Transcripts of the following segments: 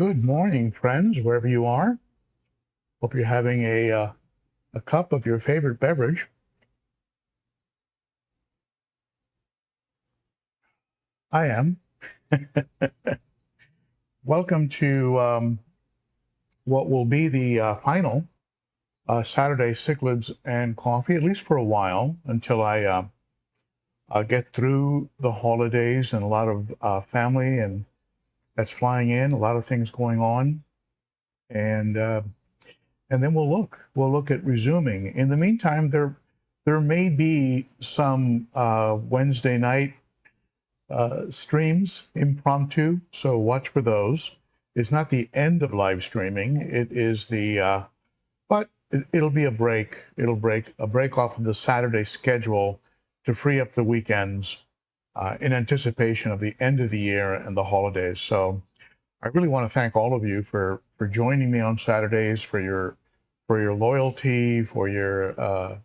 Good morning, friends, wherever you are. Hope you're having a cup of your favorite beverage. I am. Welcome to what will be the final Saturday cichlids and coffee, at least for a while, until I get through the holidays and a lot of family and that's flying in, a lot of things going on, and then we'll look at resuming. In the meantime, there may be some Wednesday night streams, impromptu, so watch for those. It's not the end of live streaming. It is but it'll be a break. It'll break off of the Saturday schedule to free up the weekends in anticipation of the end of the year and the holidays. So I really want to thank all of you for joining me on Saturdays, for your loyalty, for your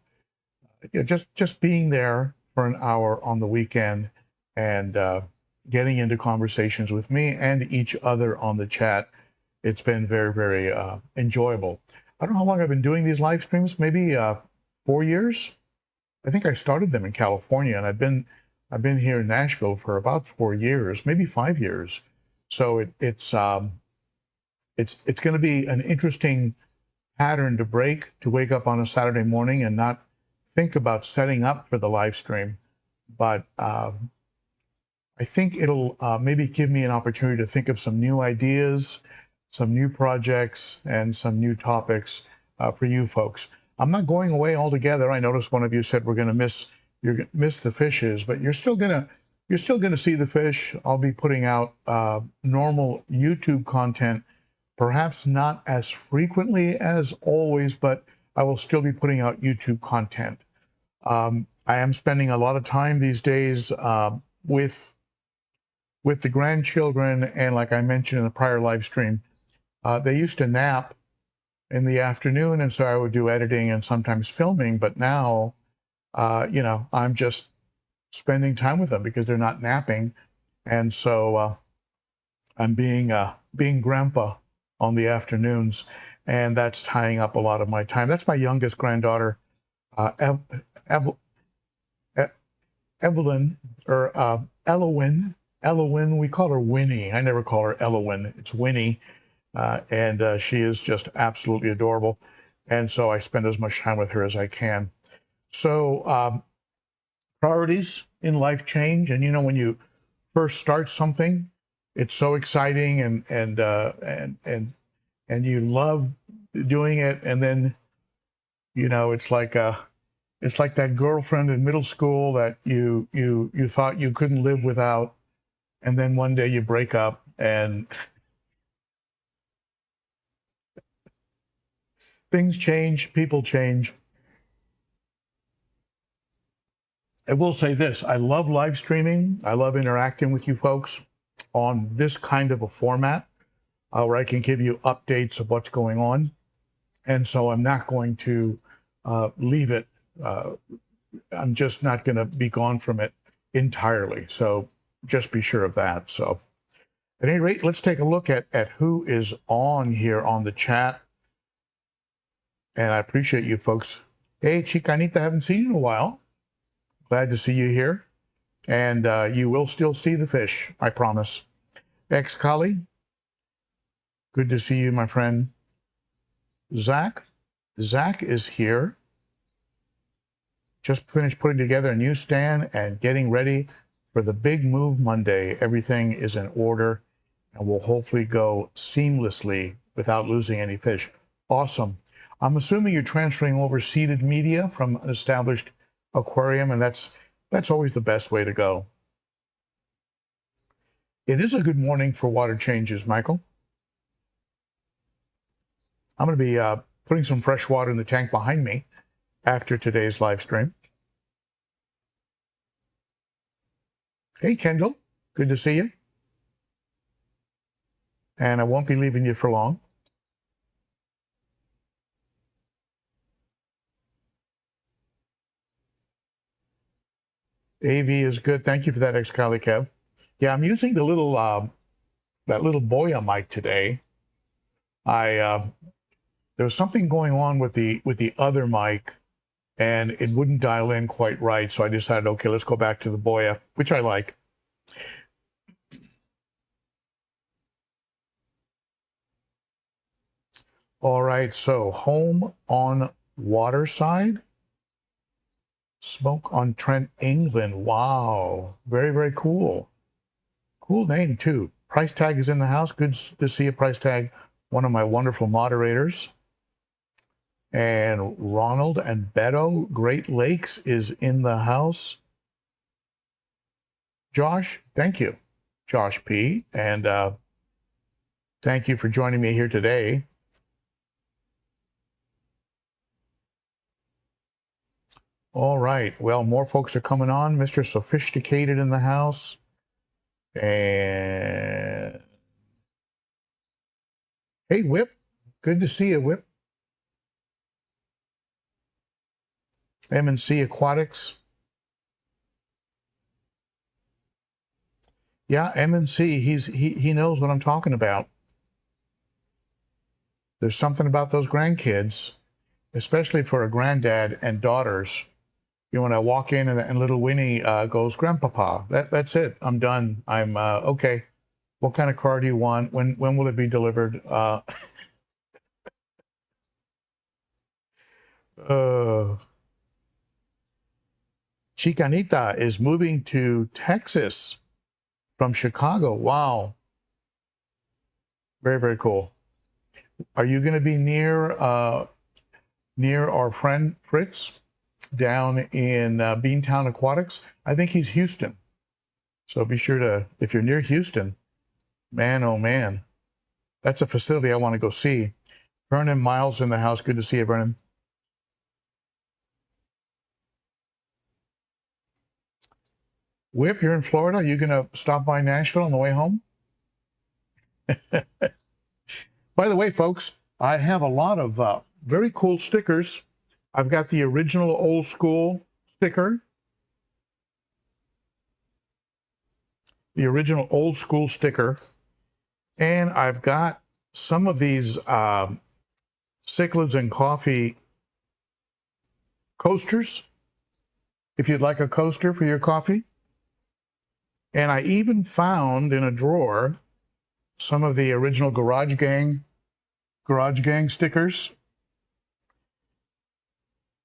just being there for an hour on the weekend and getting into conversations with me and each other on the chat. It's been very, very enjoyable. I don't know how long I've been doing these live streams, maybe 4 years. I think I started them in California, and I've been here in Nashville for about 4 years, maybe 5 years. So it's going to be an interesting pattern to break, to wake up on a Saturday morning and not think about setting up for the live stream. But I think it'll maybe give me an opportunity to think of some new ideas, some new projects, and some new topics for you folks. I'm not going away altogether. I noticed one of you said you're gonna miss the fishes, but you're still gonna see the fish. I'll be putting out normal YouTube content, perhaps not as frequently as always, but I will still be putting out YouTube content. I am spending a lot of time these days with the grandchildren, and like I mentioned in the prior live stream, they used to nap in the afternoon, and so I would do editing and sometimes filming, but now, I'm just spending time with them because they're not napping, and so I'm being grandpa on the afternoons, and that's tying up a lot of my time. That's my youngest granddaughter, Evelyn, or Elowin. We call her Winnie. I never call her Elowin. It's Winnie, and she is just absolutely adorable, and so I spend as much time with her as I can. So priorities in life change, and when you first start something, it's so exciting and you love doing it, and then it's like that girlfriend in middle school that you thought you couldn't live without, and then one day you break up and things change, people change. I will say this, I love live streaming. I love interacting with you folks on this kind of a format where I can give you updates of what's going on. And so I'm not going to leave it. I'm just not going to be gone from it entirely. So just be sure of that. So at any rate, let's take a look at who is on here on the chat. And I appreciate you folks. Hey, Chicanita, haven't seen you in a while. Glad to see you here. And you will still see the fish, I promise. Ex-Kali, good to see you, my friend. Zach is here. Just finished putting together a new stand and getting ready for the big move Monday. Everything is in order and will hopefully go seamlessly without losing any fish. Awesome. I'm assuming you're transferring over seeded media from an established aquarium, and that's always the best way to go. It is a good morning for water changes, Michael. I'm going to be putting some fresh water in the tank behind me after today's live stream. Hey, Kendall, good to see you. And I won't be leaving you for long. AV is good. Thank you for that, Kev. Yeah, I'm using the little that little Boya mic today. There was something going on with the other mic, and it wouldn't dial in quite right. So I decided, okay, let's go back to the Boya, which I like. All right, so home on Waterside. Smoke on Trent, England. Wow, very, very cool. Cool name, too. Price tag is in the house. Good to see a price tag. One of my wonderful moderators. And Ronald and Beto, Great Lakes, is in the house. Josh, thank you. Josh P. And thank you for joining me here today. All right. Well, more folks are coming on. Mr. Sophisticated in the house. And hey, Whip. Good to see you, Whip. M&C Aquatics. Yeah, M&C. He knows what I'm talking about. There's something about those grandkids, especially for a granddad and daughters. You know, when I walk in and little Winnie goes, "Grandpapa, that's it. I'm done. I'm okay. What kind of car do you want? When will it be delivered?" Chicanita is moving to Texas from Chicago. Wow. Very, very cool. Are you going to be near our friend Fritz down in Beantown Aquatics? I think he's Houston. So be sure to, if you're near Houston, man, oh man, that's a facility I want to go see. Vernon Miles in the house. Good to see you, Vernon. Whip, you're in Florida. Are you going to stop by Nashville on the way home? By the way, folks, I have a lot of very cool stickers. I've got the original old school sticker. The original old school sticker. And I've got some of these cichlids and coffee coasters, if you'd like a coaster for your coffee. And I even found in a drawer some of the original Garage Gang stickers.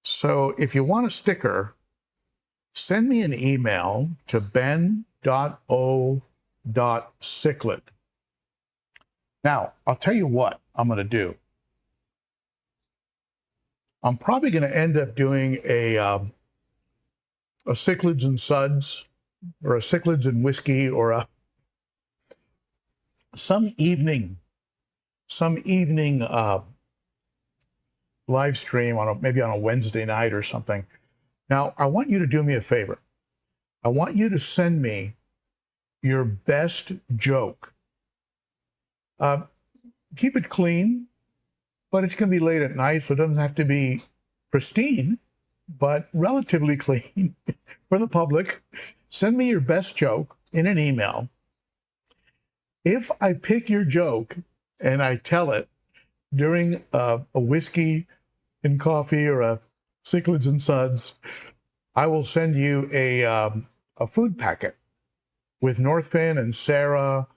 So if you want a sticker, send me an email to ben.o.ciclid. Now, I'll tell you what I'm going to do. I'm probably going to end up doing a cichlids and suds, or a cichlids and whiskey, or some evening live stream maybe on a Wednesday night or something. Now, I want you to do me a favor. I want you to send me your best joke. Keep it clean, but it's going to be late at night, so it doesn't have to be pristine, but relatively clean for the public. Send me your best joke in an email. If I pick your joke and I tell it during a whiskey and coffee or a cichlids and suds, I will send you a food packet with Northfin and Sarah,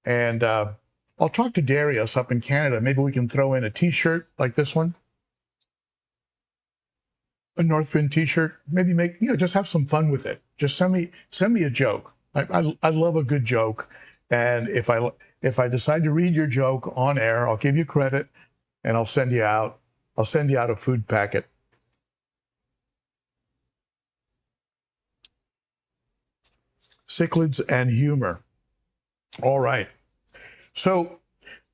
and I'll talk to Darius up in Canada. Maybe we can throw in a T-shirt like this one, a Northfin T-shirt. Maybe just have some fun with it. Just send me a joke. I love a good joke, and if I decide to read your joke on air, I'll give you credit, and I'll send you out a food packet. Cichlids and humor. All right. So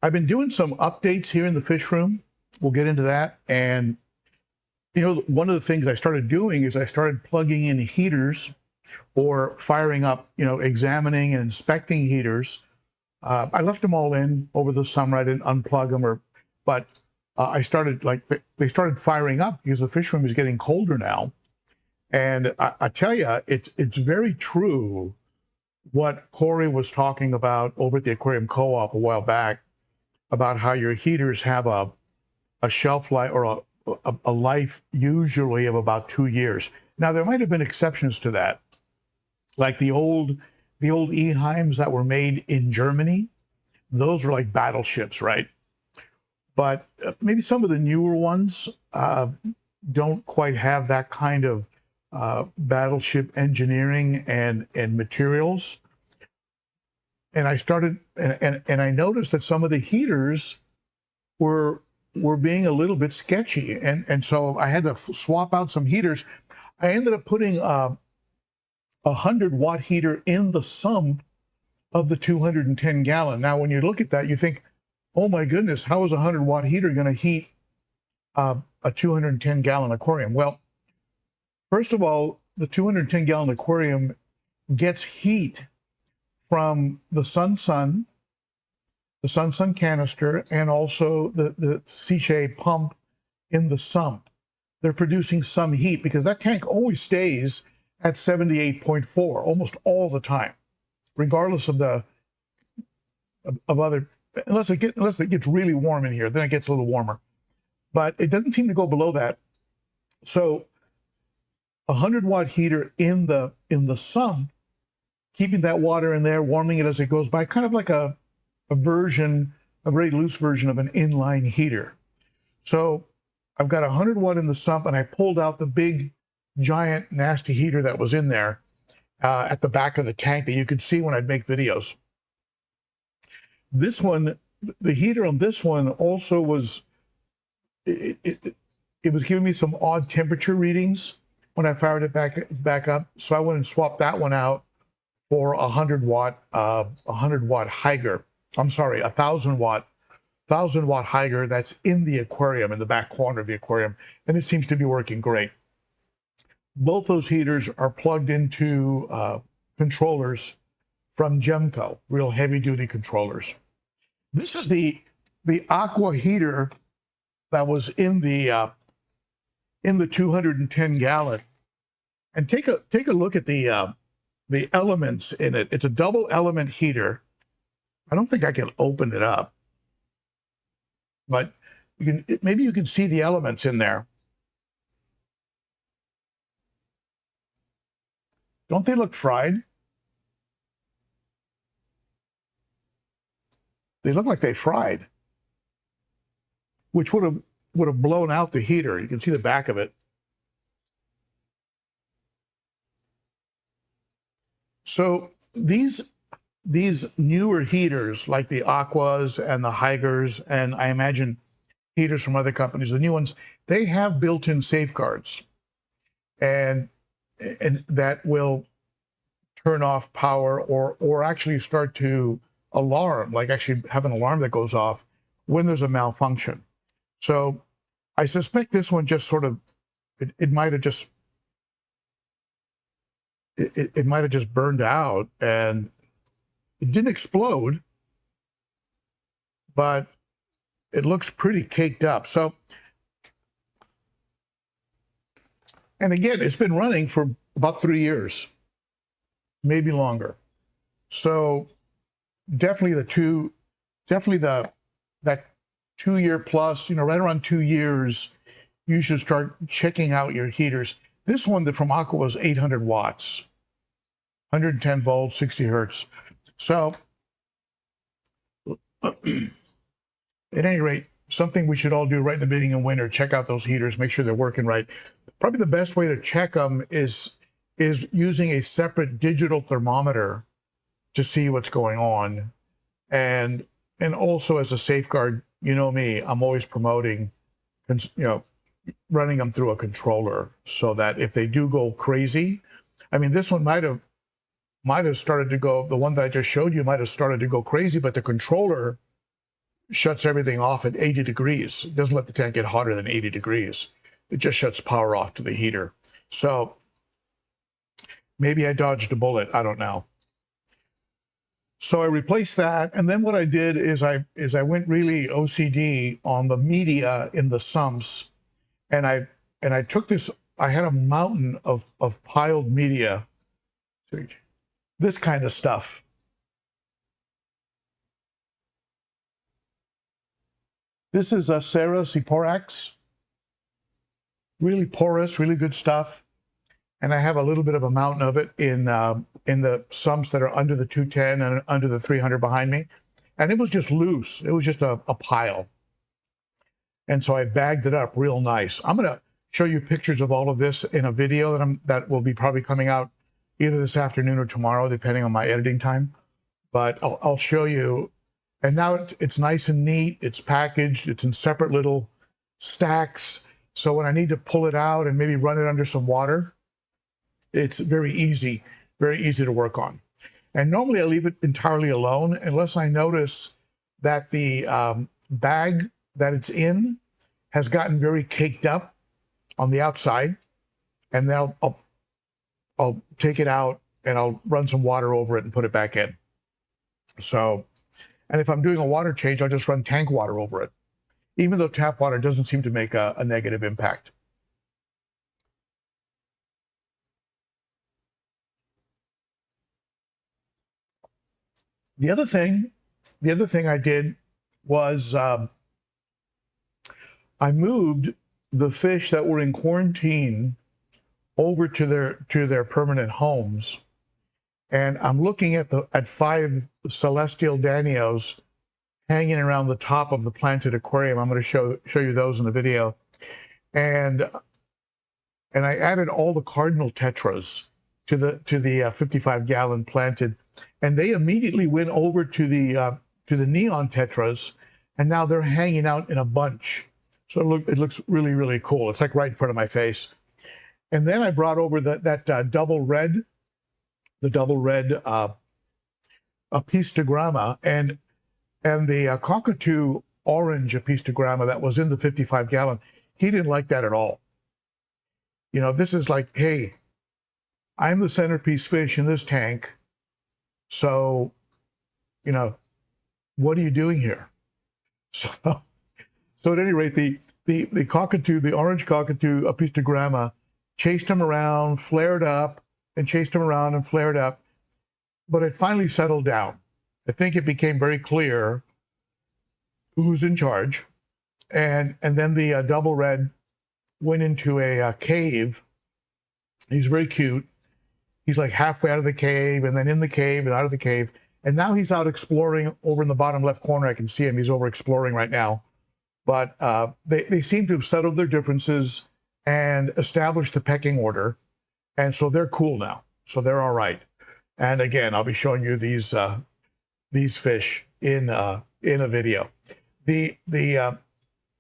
I've been doing some updates here in the fish room. We'll get into that. And, one of the things I started doing is I started plugging in heaters or firing up, examining and inspecting heaters. I left them all in over the summer. I didn't unplug them, but I started, they started firing up because the fish room is getting colder now. And I tell you, it's very true what Corey was talking about over at the Aquarium Co-op a while back. about how your heaters have a shelf life or a life usually of about 2 years. Now, there might have been exceptions to that, like the old Eheims that were made in Germany. Those were like battleships, right? But maybe some of the newer ones don't quite have that kind of battleship engineering and materials. And I started, and I noticed that some of the heaters were being a little bit sketchy, and so I had to swap out some heaters. I ended up putting a 100-watt heater in the sump of the 210-gallon. Now, when you look at that, you think, oh my goodness, how is a 100-watt heater going to heat a 210-gallon aquarium? Well, first of all, the 210-gallon aquarium gets heat from the Sun canister, and also the Sichet pump in the sump. They're producing some heat because that tank always stays at 78.4 almost all the time, regardless of other, unless it gets really warm in here, then it gets a little warmer. But it doesn't seem to go below that. So a 100-watt heater in the sump, keeping that water in there, warming it as it goes by, kind of like a very loose version of an inline heater. So I've got 100-watt in the sump, and I pulled out the big, giant, nasty heater that was in there at the back of the tank that you could see when I'd make videos. This one, the heater on this one also was, it was giving me some odd temperature readings when I fired it back up. So I went and swapped that one out for a 100-watt Higer. I'm sorry, a 1,000-watt Higer that's in the aquarium, in the back corner of the aquarium, and it seems to be working great. Both those heaters are plugged into controllers from Gemco, real heavy-duty controllers. This is the aqua heater that was in the 210-gallon, and take a look at the elements in it. It's a double element heater. I don't think I can open it up, but maybe you can see the elements in there. Don't they look fried? They look like they fried, which would have blown out the heater. You can see the back of it. So these newer heaters, like the Aquas and the Higers, and I imagine heaters from other companies, the new ones, they have built-in safeguards, and that will turn off power or actually start to alarm, like actually have an alarm that goes off when there's a malfunction. So I suspect this one just sort of, it might have just, it might have just burned out, and it didn't explode, but it looks pretty caked up. So, and again, it's been running for about 3 years, maybe longer. So definitely that 2 year plus, right around 2 years, you should start checking out your heaters. This one from Aqua was 800 watts, 110 volts, 60 hertz. So at any rate, something we should all do right in the beginning of winter, check out those heaters, make sure they're working right. Probably the best way to check them is using a separate digital thermometer to see what's going on. And also as a safeguard, you know me, I'm always promoting, running them through a controller so that if they do go crazy, I mean, this one might have started to go, the one that I just showed you might have started to go crazy, but the controller shuts everything off at 80 degrees. It doesn't let the tank get hotter than 80 degrees. It just shuts power off to the heater. So maybe I dodged a bullet, I don't know. So I replaced that, and then what I did is I went really OCD on the media in the sumps, and I took this, I had a mountain of piled media, this kind of stuff. This is a Sarah Ciporax. Really porous, really good stuff. And I have a little bit of a mountain of it in the sumps that are under the 210 and under the 300 behind me. And it was just loose. It was just a pile. And so I bagged it up real nice. I'm going to show you pictures of all of this in a video that will be probably coming out either this afternoon or tomorrow, depending on my editing time. But I'll show you. And now it's nice and neat. It's packaged. It's in separate little stacks. So when I need to pull it out and maybe run it under some water, it's very easy to work on. And normally I leave it entirely alone unless I notice that the bag that it's in has gotten very caked up on the outside. And then I'll take it out and I'll run some water over it and put it back in. So, and if I'm doing a water change, I'll just run tank water over it, even though tap water doesn't seem to make a negative impact. The other thing I did was I moved the fish that were in quarantine over to their permanent homes, and I'm looking at 5 celestial danios hanging around the top of the planted aquarium. I'm going to show you those in the video, and I added all the cardinal tetras to the 55-gallon planted, and they immediately went over to the neon tetras, and now they're hanging out in a bunch. So it looks really, really cool. It's like right in front of my face. And then I brought over that double red, the double red apistogramma, and the cockatoo orange apistogramma that was in the 55-gallon. He didn't like that at all. You know, this is like, hey, I'm the centerpiece fish in this tank. So, you know, what are you doing here? So at any rate, the cockatoo, the orange cockatoo apistogramma, chased him around, flared up, and chased him around and flared up. But it finally settled down. I think it became very clear who's in charge. And then the double red went into a cave. He's very cute. He's like halfway out of the cave, and then in the cave and out of the cave. And now he's out exploring over in the bottom left corner. I can see him. He's over exploring right now. But they seem to have settled their differences and established the pecking order. And so they're cool now. So they're all right. And again, I'll be showing you these fish in a video. The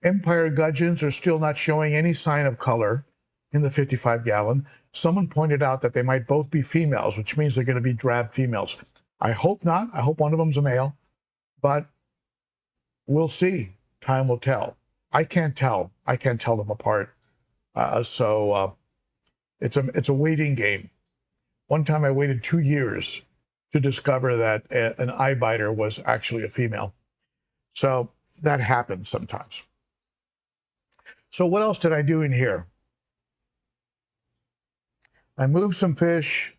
Empire gudgeons are still not showing any sign of color in the 55-gallon. Someone pointed out that they might both be females, which means they're going to be drab females. I hope not. I hope one of them's a male, but we'll see. Time will tell. I can't tell. I can't tell them apart. So it's a waiting game. One time I waited 2 years to discover that an eye biter was actually a female. So that happens sometimes. So what else did I do in here? I moved some fish.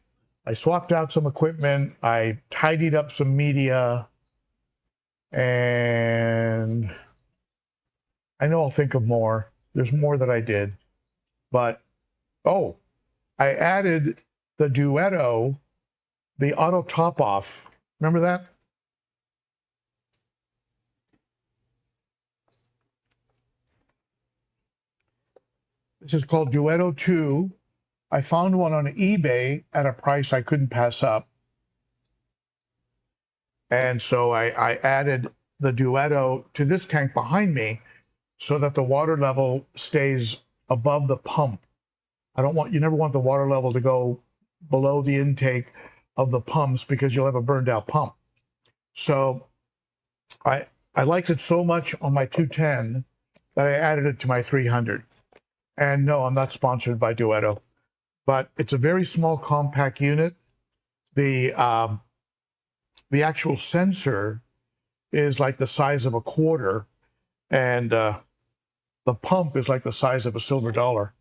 I swapped out some equipment. I tidied up some media. And I know I'll think of more. There's more that I did. But, oh, I added the Duetto, the auto top off. Remember that? This is called Duetto 2. I found one on eBay at a price I couldn't pass up. And so I added the Duetto to this tank behind me so that the water level stays above the pump. You never want the water level to go below the intake of the pumps because you'll have a burned out pump. So I liked it so much on my 210 that I added it to my 300. And no, I'm not sponsored by Duetto, but it's a very small, compact unit. The actual sensor is like the size of a quarter, and the pump is like the size of a silver dollar.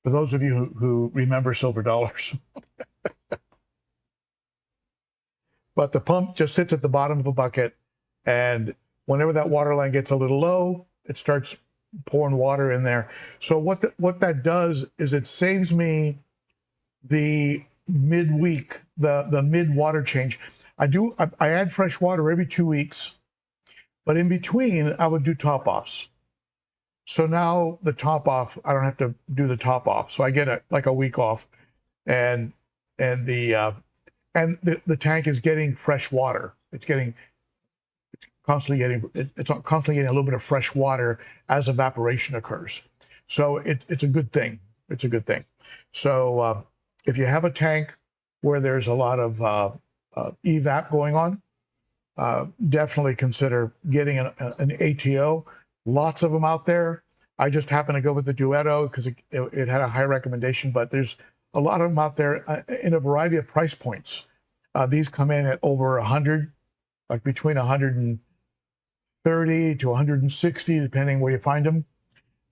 For those of you who remember silver dollars. But the pump just sits at the bottom of a bucket, and whenever that water line gets a little low, it starts pouring water in there. So what that does is it saves me the midweek, the mid water change. I add fresh water every 2 weeks, but in between I would do top offs. So now the top off, I don't have to do the top off. So I get like a week off, and the tank is getting fresh water. It's constantly getting a little bit of fresh water as evaporation occurs. So it's a good thing. It's a good thing. So if you have a tank where there's a lot of evap going on, definitely consider getting an ATO. Lots of them out there. I just happen to go with the Duetto because it had a high recommendation, but there's a lot of them out there in a variety of price points. These come in at over 100, like between 130 to 160, depending where you find them.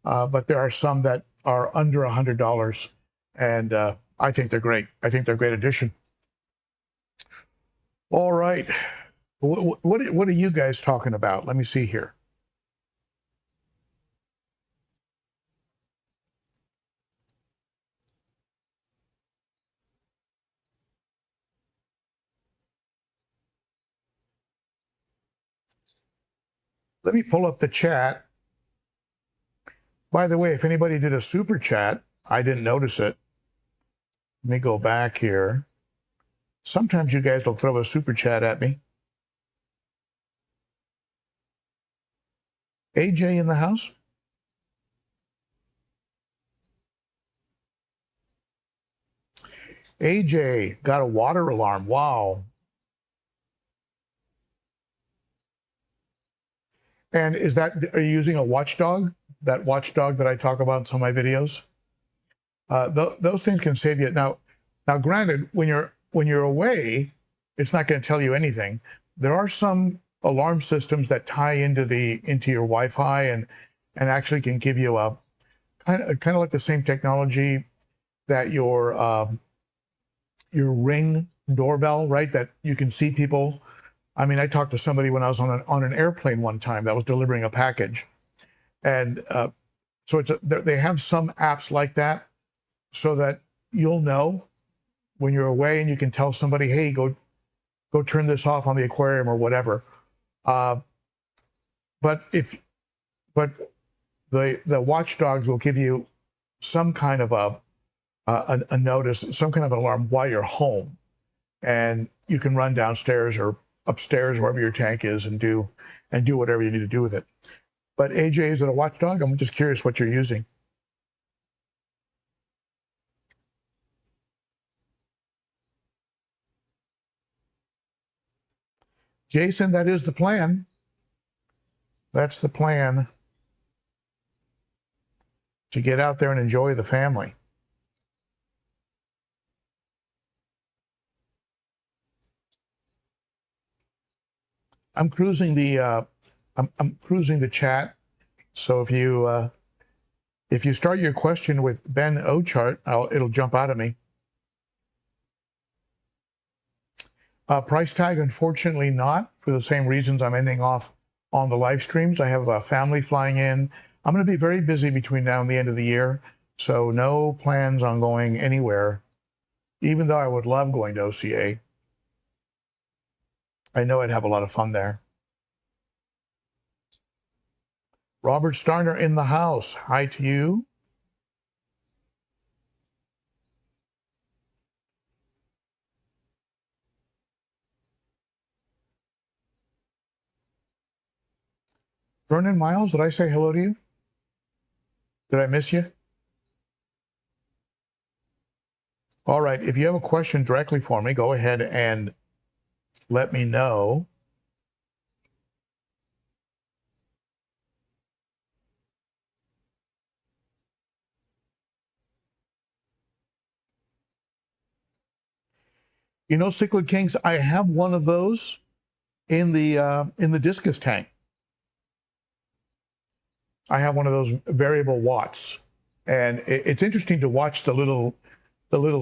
But there are some that are under $100, and I think they're great. I think they're a great addition. All right. What are you guys talking about? Let me see here. Let me pull up the chat. By the way, if anybody did a super chat, I didn't notice it. Let me go back here. Sometimes you guys will throw a super chat at me. AJ in the house? AJ got a water alarm. Wow. And are you using a watchdog? That watchdog that I talk about in some of my videos? Those things can save you. Now, granted, when you're away, it's not going to tell you anything. There are some alarm systems that tie into your Wi-Fi and actually can give you a kind of like the same technology that your Ring doorbell, right? That you can see people. I mean, I talked to somebody when I was on an airplane one time that was delivering a package, and so they have some apps like that, so that you'll know when you're away, and you can tell somebody, hey, go turn this off on the aquarium or whatever. But the watchdogs will give you some kind of a notice, some kind of an alarm while you're home, and you can run downstairs or upstairs, wherever your tank is, and do whatever you need to do with it. But AJ, is it a watchdog? I'm just curious what you're using. Jason, that is the plan. That's the plan, to get out there and enjoy the family. I'm cruising the I'm cruising the chat. So if you start your question with Ben.o chart, it'll jump out at me. Price tag, unfortunately not, for the same reasons I'm ending off on the live streams. I have a family flying in. I'm going to be very busy between now and the end of the year, so no plans on going anywhere, even though I would love going to OCA. I know I'd have a lot of fun there. Robert Starner in the house. Hi to you. Vernon Miles, did I say hello to you? Did I miss you? All right, if you have a question directly for me, go ahead and let me know. You know, Cichlid Kings, I have one of those in the discus tank. I have one of those variable watts, and it's interesting to watch the little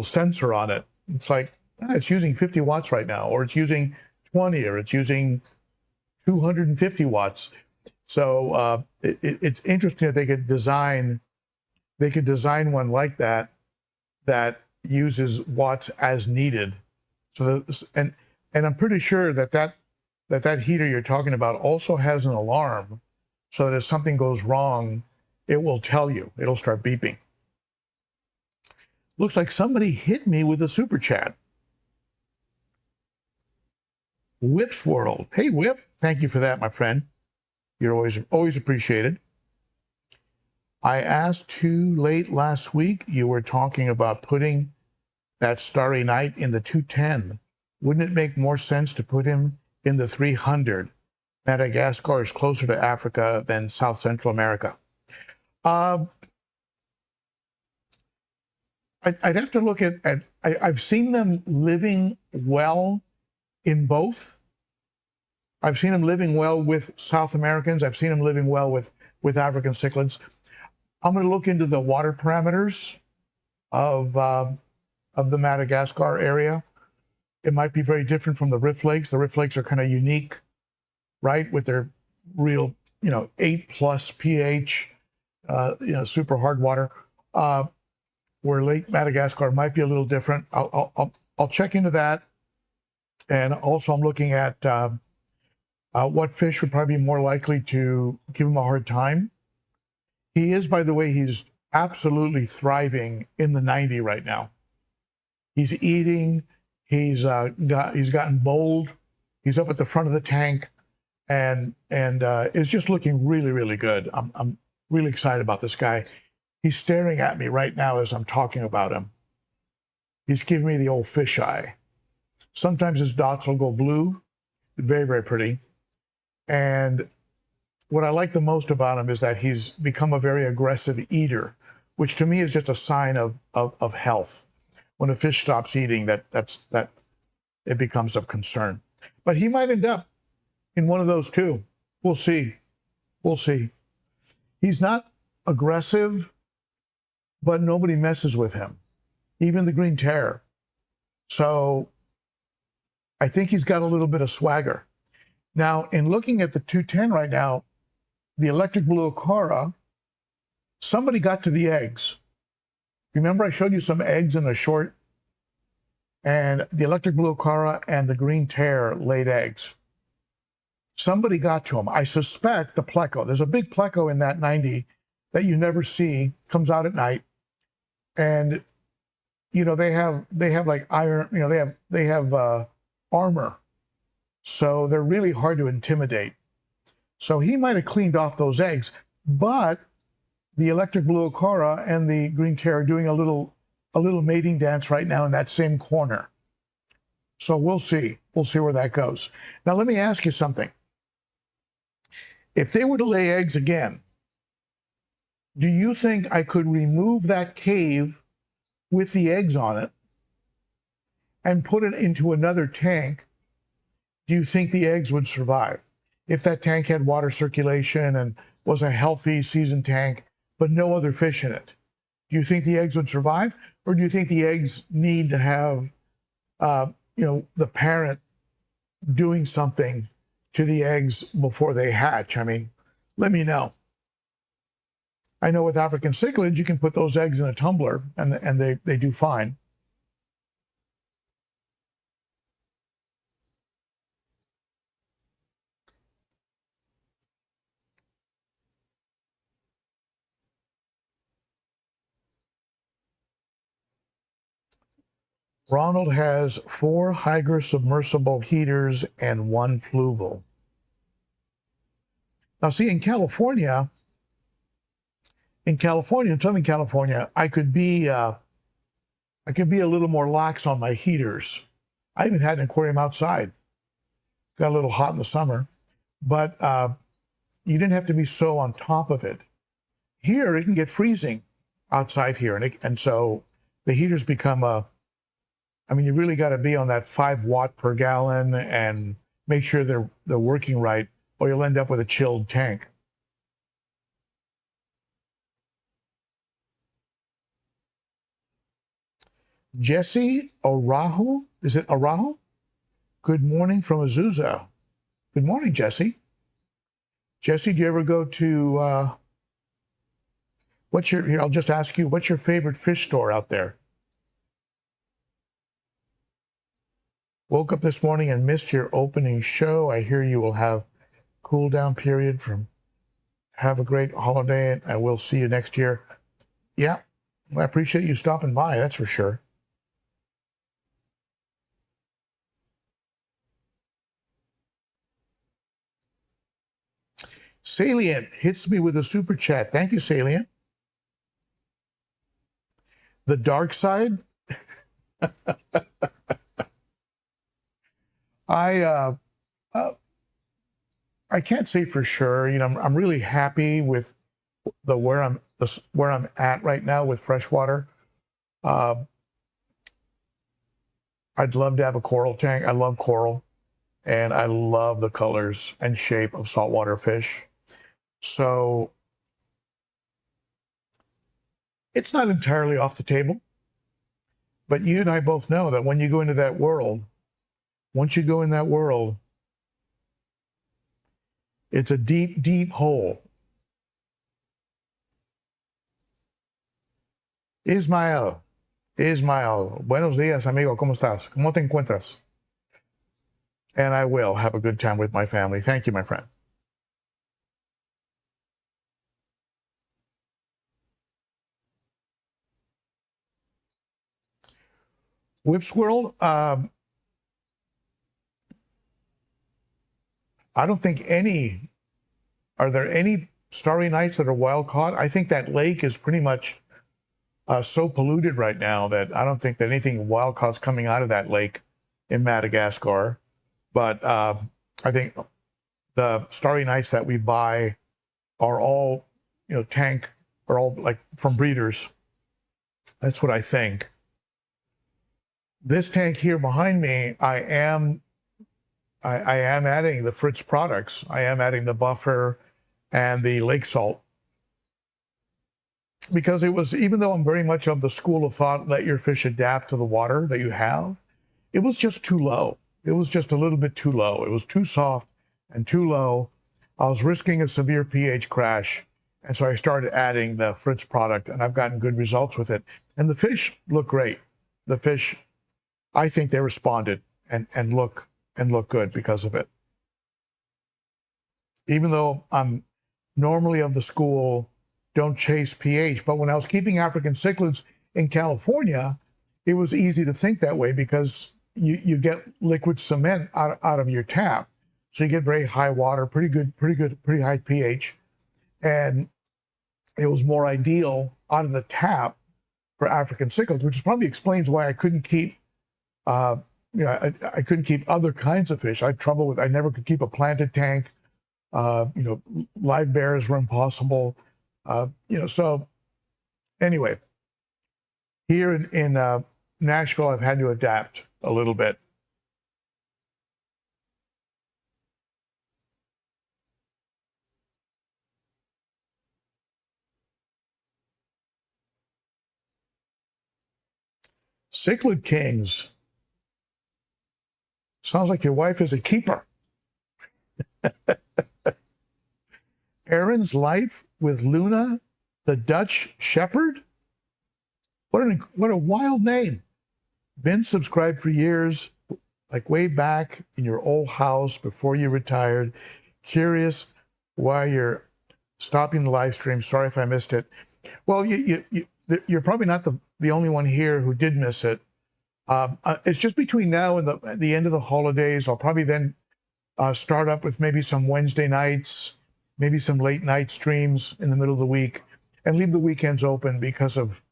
sensor on it. It's like, it's using 50 watts right now, or it's using 20, or it's using 250 watts. So it's interesting that they could design one like that that uses watts as needed. So and I'm pretty sure that heater you're talking about also has an alarm, so that if something goes wrong, it will tell you. It'll start beeping. Looks like somebody hit me with a super chat. Whip's World. Hey, Whip. Thank you for that, my friend. You're always appreciated. I asked too late last week. You were talking about putting that Starry Night in the 210. Wouldn't it make more sense to put him in the 300? Madagascar is closer to Africa than South Central America. I'd have to look at I've seen them living well in both. I've seen them living well with South Americans. I've seen them living well with African cichlids. I'm going to look into the water parameters of the Madagascar area. It might be very different from the Rift Lakes. The Rift Lakes are kind of unique, right, with their real 8+ pH, super hard water. Where Lake Madagascar might be a little different. I'll check into that. And also I'm looking at what fish would probably be more likely to give him a hard time. He is, by the way, he's absolutely thriving in the 90 right now. He's eating, he's gotten bold, he's up at the front of the tank, and is just looking really, really good. I'm really excited about this guy. He's staring at me right now as I'm talking about him. He's giving me the old fisheye. Sometimes his dots will go blue. Very, very pretty. And what I like the most about him is that he's become a very aggressive eater, which to me is just a sign of health. When a fish stops eating, that it becomes of concern. But he might end up in one of those too. We'll see. We'll see. He's not aggressive, but nobody messes with him, even the Green Terror. So I think he's got a little bit of swagger. Now, in looking at the 210 right now, the electric blue Acara, somebody got to the eggs. Remember I showed you some eggs in a short? And the electric blue Acara and the Green Terror laid eggs. Somebody got to them. I suspect the pleco. There's a big pleco in that 90 that you never see, comes out at night. And they have like iron, they have armor, so they're really hard to intimidate. So he might have cleaned off those eggs, but the electric blue Acara and the Green Terror are doing a little mating dance right now in that same corner. So we'll see where that goes. Now let me ask you something. If they were to lay eggs again, do you think I could remove that cave with the eggs on it and put it into another tank? Do you think the eggs would survive? If that tank had water circulation and was a healthy seasoned tank, but no other fish in it, do you think the eggs would survive? Or do you think the eggs need to have, the parent doing something to the eggs before they hatch? I mean, let me know. I know with African cichlids, you can put those eggs in a tumbler and they do fine. Ronald has 4 Hydra submersible heaters and 1 fluval. Now see, in Southern California, I could be a little more lax on my heaters. I even had an aquarium outside. Got a little hot in the summer, but you didn't have to be so on top of it. Here, it can get freezing outside here, and so the heaters become you really got to be on that 5 watt per gallon and make sure they're working right, or you'll end up with a chilled tank. Jesse Arahu, is it Arahu? Good morning from Azusa. Good morning, Jesse. Jesse, do you ever go to, here, I'll just ask you, what's your favorite fish store out there? Woke up this morning and missed your opening show. I hear you will have cool down period from have a great holiday and I will see you next year. Yeah, I appreciate you stopping by, that's for sure. Salient hits me with a super chat. Thank you, Salient. The dark side? I can't say for sure. You know, I'm really happy with where I'm at right now with freshwater. I'd love to have a coral tank. I love coral, and I love the colors and shape of saltwater fish. So it's not entirely off the table. But you and I both know that when you go into that world, once you go in that world, it's a deep, deep hole. Ismael, buenos días, amigo, ¿cómo estás? ¿Cómo te encuentras? And I will have a good time with my family. Thank you, my friend. Whip squirrel, I don't think any, are there any starry nights that are wild caught? I think that lake is pretty much so polluted right now that I don't think that anything wild caught's coming out of that lake in Madagascar. But I think the starry nights that we buy are all, you know, are all like from breeders. That's what I think. This tank here behind me, I am adding the Fritz products. I am adding the buffer and the lake salt. Because it was, even though I'm very much of the school of thought, let your fish adapt to the water that you have, it was just too low. It was just a little bit too low. It was too soft and too low. I was risking a severe pH crash. And so I started adding the Fritz product, and I've gotten good results with it. And the fish look great. The fish, I think they responded and look good because of it. Even though I'm normally of the school, don't chase pH, but when I was keeping African cichlids in California, it was easy to think that way because you get liquid cement out of your tap. So you get very high water, pretty high pH. And it was more ideal out of the tap for African cichlids, which probably explains why I couldn't keep, I couldn't keep other kinds of fish. I had trouble with, I never could keep a planted tank. Live bears were impossible. So anyway, here in Nashville, I've had to adapt a little bit. Cichlid kings. Sounds like your wife is a keeper. Aaron's life with Luna, the Dutch shepherd. What a wild name. Been subscribed for years, like way back in your old house before you retired. Curious why you're stopping the live stream. Sorry if I missed it. Well, you're probably not the only one here who did miss it. It's just between now and the end of the holidays. I'll probably then start up with maybe some Wednesday nights, maybe some late night streams in the middle of the week, and leave the weekends open because of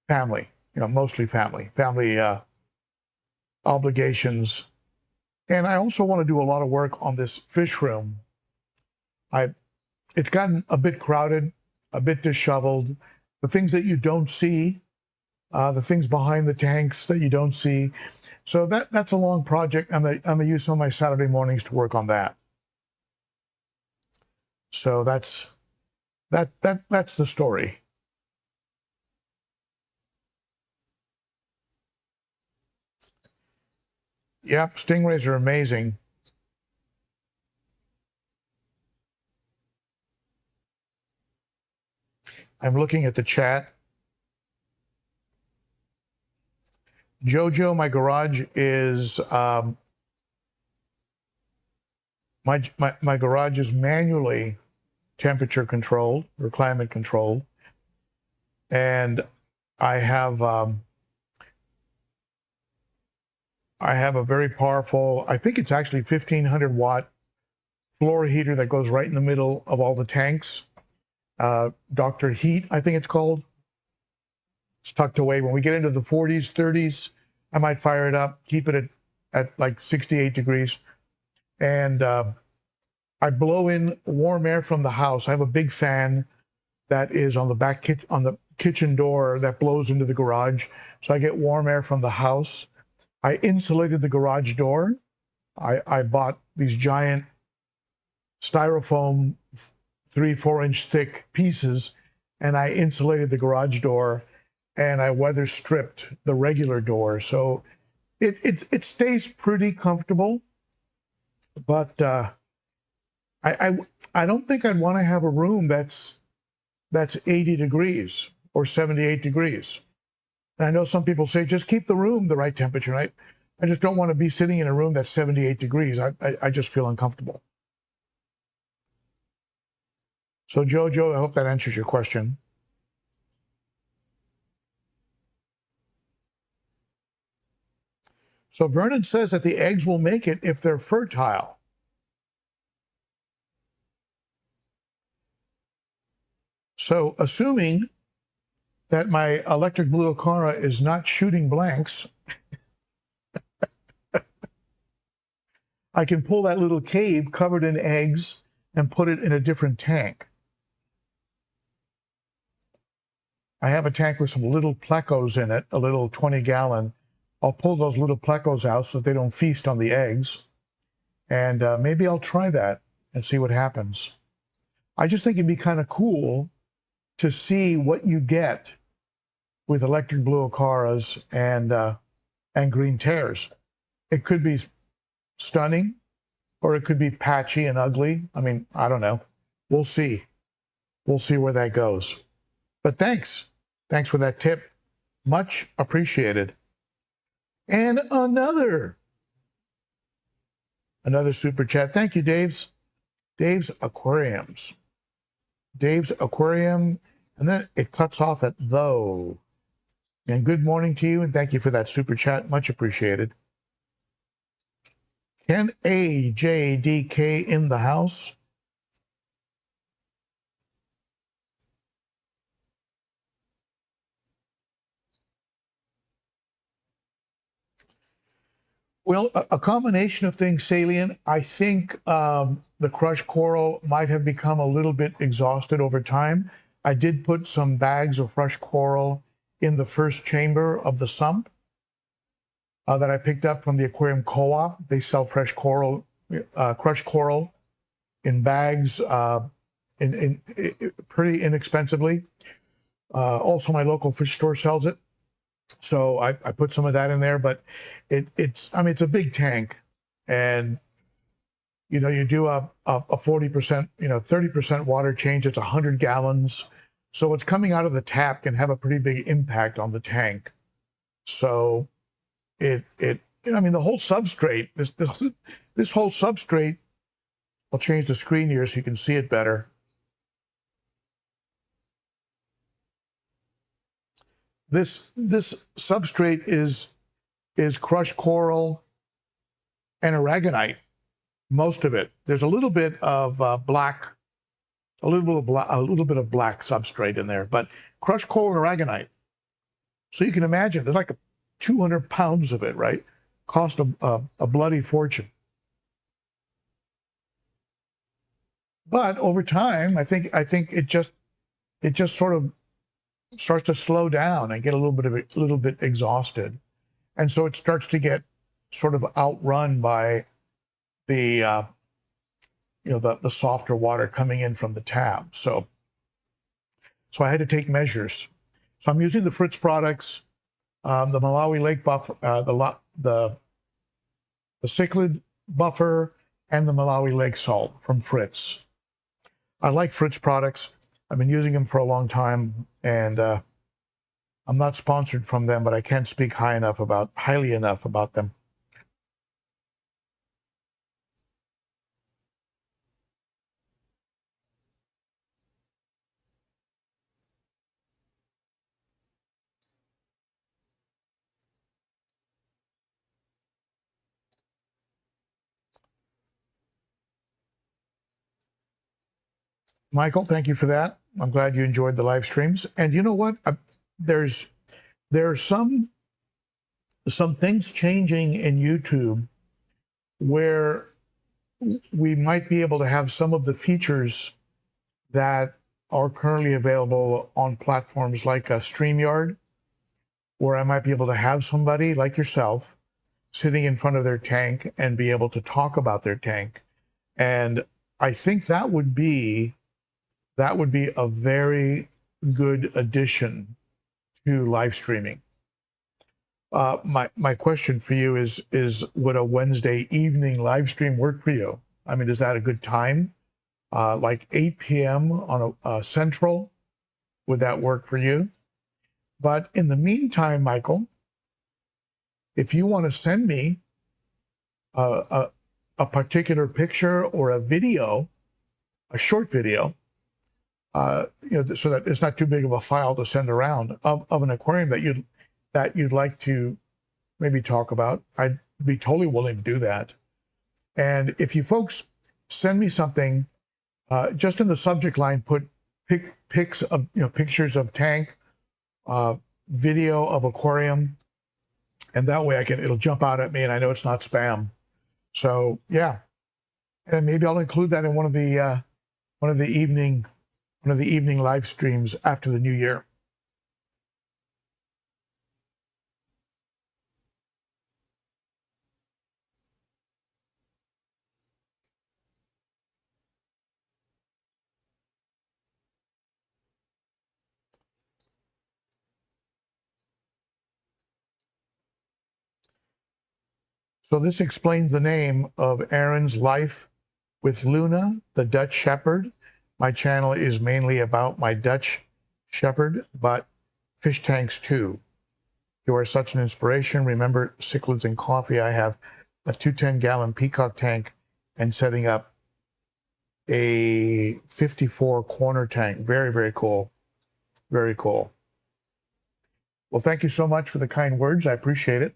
family, mostly family obligations. And I also want to do a lot of work on this fish room. It's gotten a bit crowded, a bit disheveled. The things that you don't see, the things behind the tanks that you don't see. So that's a long project. I'm gonna use some of my Saturday mornings to work on that. So that's the story. Yep, stingrays are amazing. I'm looking at the chat. Jojo, my garage is my garage is manually temperature controlled or climate controlled, and I have a very powerful, I think it's actually 1500 watt floor heater that goes right in the middle of all the tanks. Dr. Heat, I think it's called. It's tucked away. When we get into the 40s, 30s, I might fire it up, keep it at like 68 degrees. And I blow in warm air from the house. I have a big fan that is on the kitchen door that blows into the garage. So I get warm air from the house. I insulated the garage door. I bought these giant styrofoam 3-4 inch thick pieces, and I insulated the garage door, and I weather stripped the regular door. So it stays pretty comfortable, but I don't think I'd want to have a room that's 80 degrees or 78 degrees. And I know some people say, just keep the room the right temperature. I just don't want to be sitting in a room that's 78 degrees. I just feel uncomfortable. So Jojo, I hope that answers your question. So Vernon says that the eggs will make it if they're fertile. So assuming that my electric blue Acara is not shooting blanks, I can pull that little cave covered in eggs and put it in a different tank. I have a tank with some little plecos in it, a little 20-gallon. I'll pull those little plecos out so that they don't feast on the eggs. And maybe I'll try that and see what happens. I just think it'd be kind of cool to see what you get with electric blue Acaras and green tears. It could be stunning, or it could be patchy and ugly. I mean, I don't know. We'll see. We'll see where that goes. But thanks. Thanks for that tip. Much appreciated. And another super chat. Thank you, Dave's Aquariums. Dave's Aquarium, and then it cuts off at though. And good morning to you, and thank you for that super chat. Much appreciated. Ken AJDK in the house. Well, a combination of things, Salient. I think the crushed coral might have become a little bit exhausted over time. I did put some bags of fresh coral in the first chamber of the sump that I picked up from the aquarium co-op. They sell fresh coral, crushed coral in bags in pretty inexpensively. Also, my local fish store sells it. So I put some of that in there, but it's a big tank, and you do a 40%, 30% water change. It's 100 gallons. So what's coming out of the tap can have a pretty big impact on the tank. So the whole substrate, this whole substrate, I'll change the screen here so you can see it better. This substrate is crushed coral and aragonite, most of it. There's a little bit of black, a little bit of black substrate in there, but crushed coral and aragonite. So you can imagine there's like 200 pounds of it, right? Cost a bloody fortune. But over time, I think it just sort of starts to slow down and get a little bit exhausted, and so it starts to get sort of outrun by the the softer water coming in from the tap. So I had to take measures. So I'm using the Fritz products, the Malawi Lake buffer, the cichlid buffer, and the Malawi Lake salt from Fritz. I like Fritz products. I've been using them for a long time, and I'm not sponsored from them, but I can't speak highly enough about them. Michael, thank you for that. I'm glad you enjoyed the live streams. And you know what? There are some things changing in YouTube where we might be able to have some of the features that are currently available on platforms like StreamYard, where I might be able to have somebody like yourself sitting in front of their tank and be able to talk about their tank. And I think that would be a very good addition to live streaming. My question for you is would a Wednesday evening live stream work for you? I mean, is that a good time? Like 8 p.m. on a Central, would that work for you? But in the meantime, Michael, if you want to send me a particular picture or a video, a short video, so that it's not too big of a file to send around of an aquarium that you'd like to maybe talk about, I'd be totally willing to do that. And if you folks send me something, just in the subject line, put pics of pictures of tank, video of aquarium, and that way it'll jump out at me and I know it's not spam. So yeah, and maybe I'll include that in one of the evening live streams after the new year. So this explains the name of Aaron's Life with Luna, the Dutch Shepherd. My channel is mainly about my Dutch Shepherd, but fish tanks too. You are such an inspiration. Remember cichlids and coffee. I have a 210-gallon peacock tank and setting up a 54 corner tank. Very, very cool. Very cool. Well, thank you so much for the kind words. I appreciate it.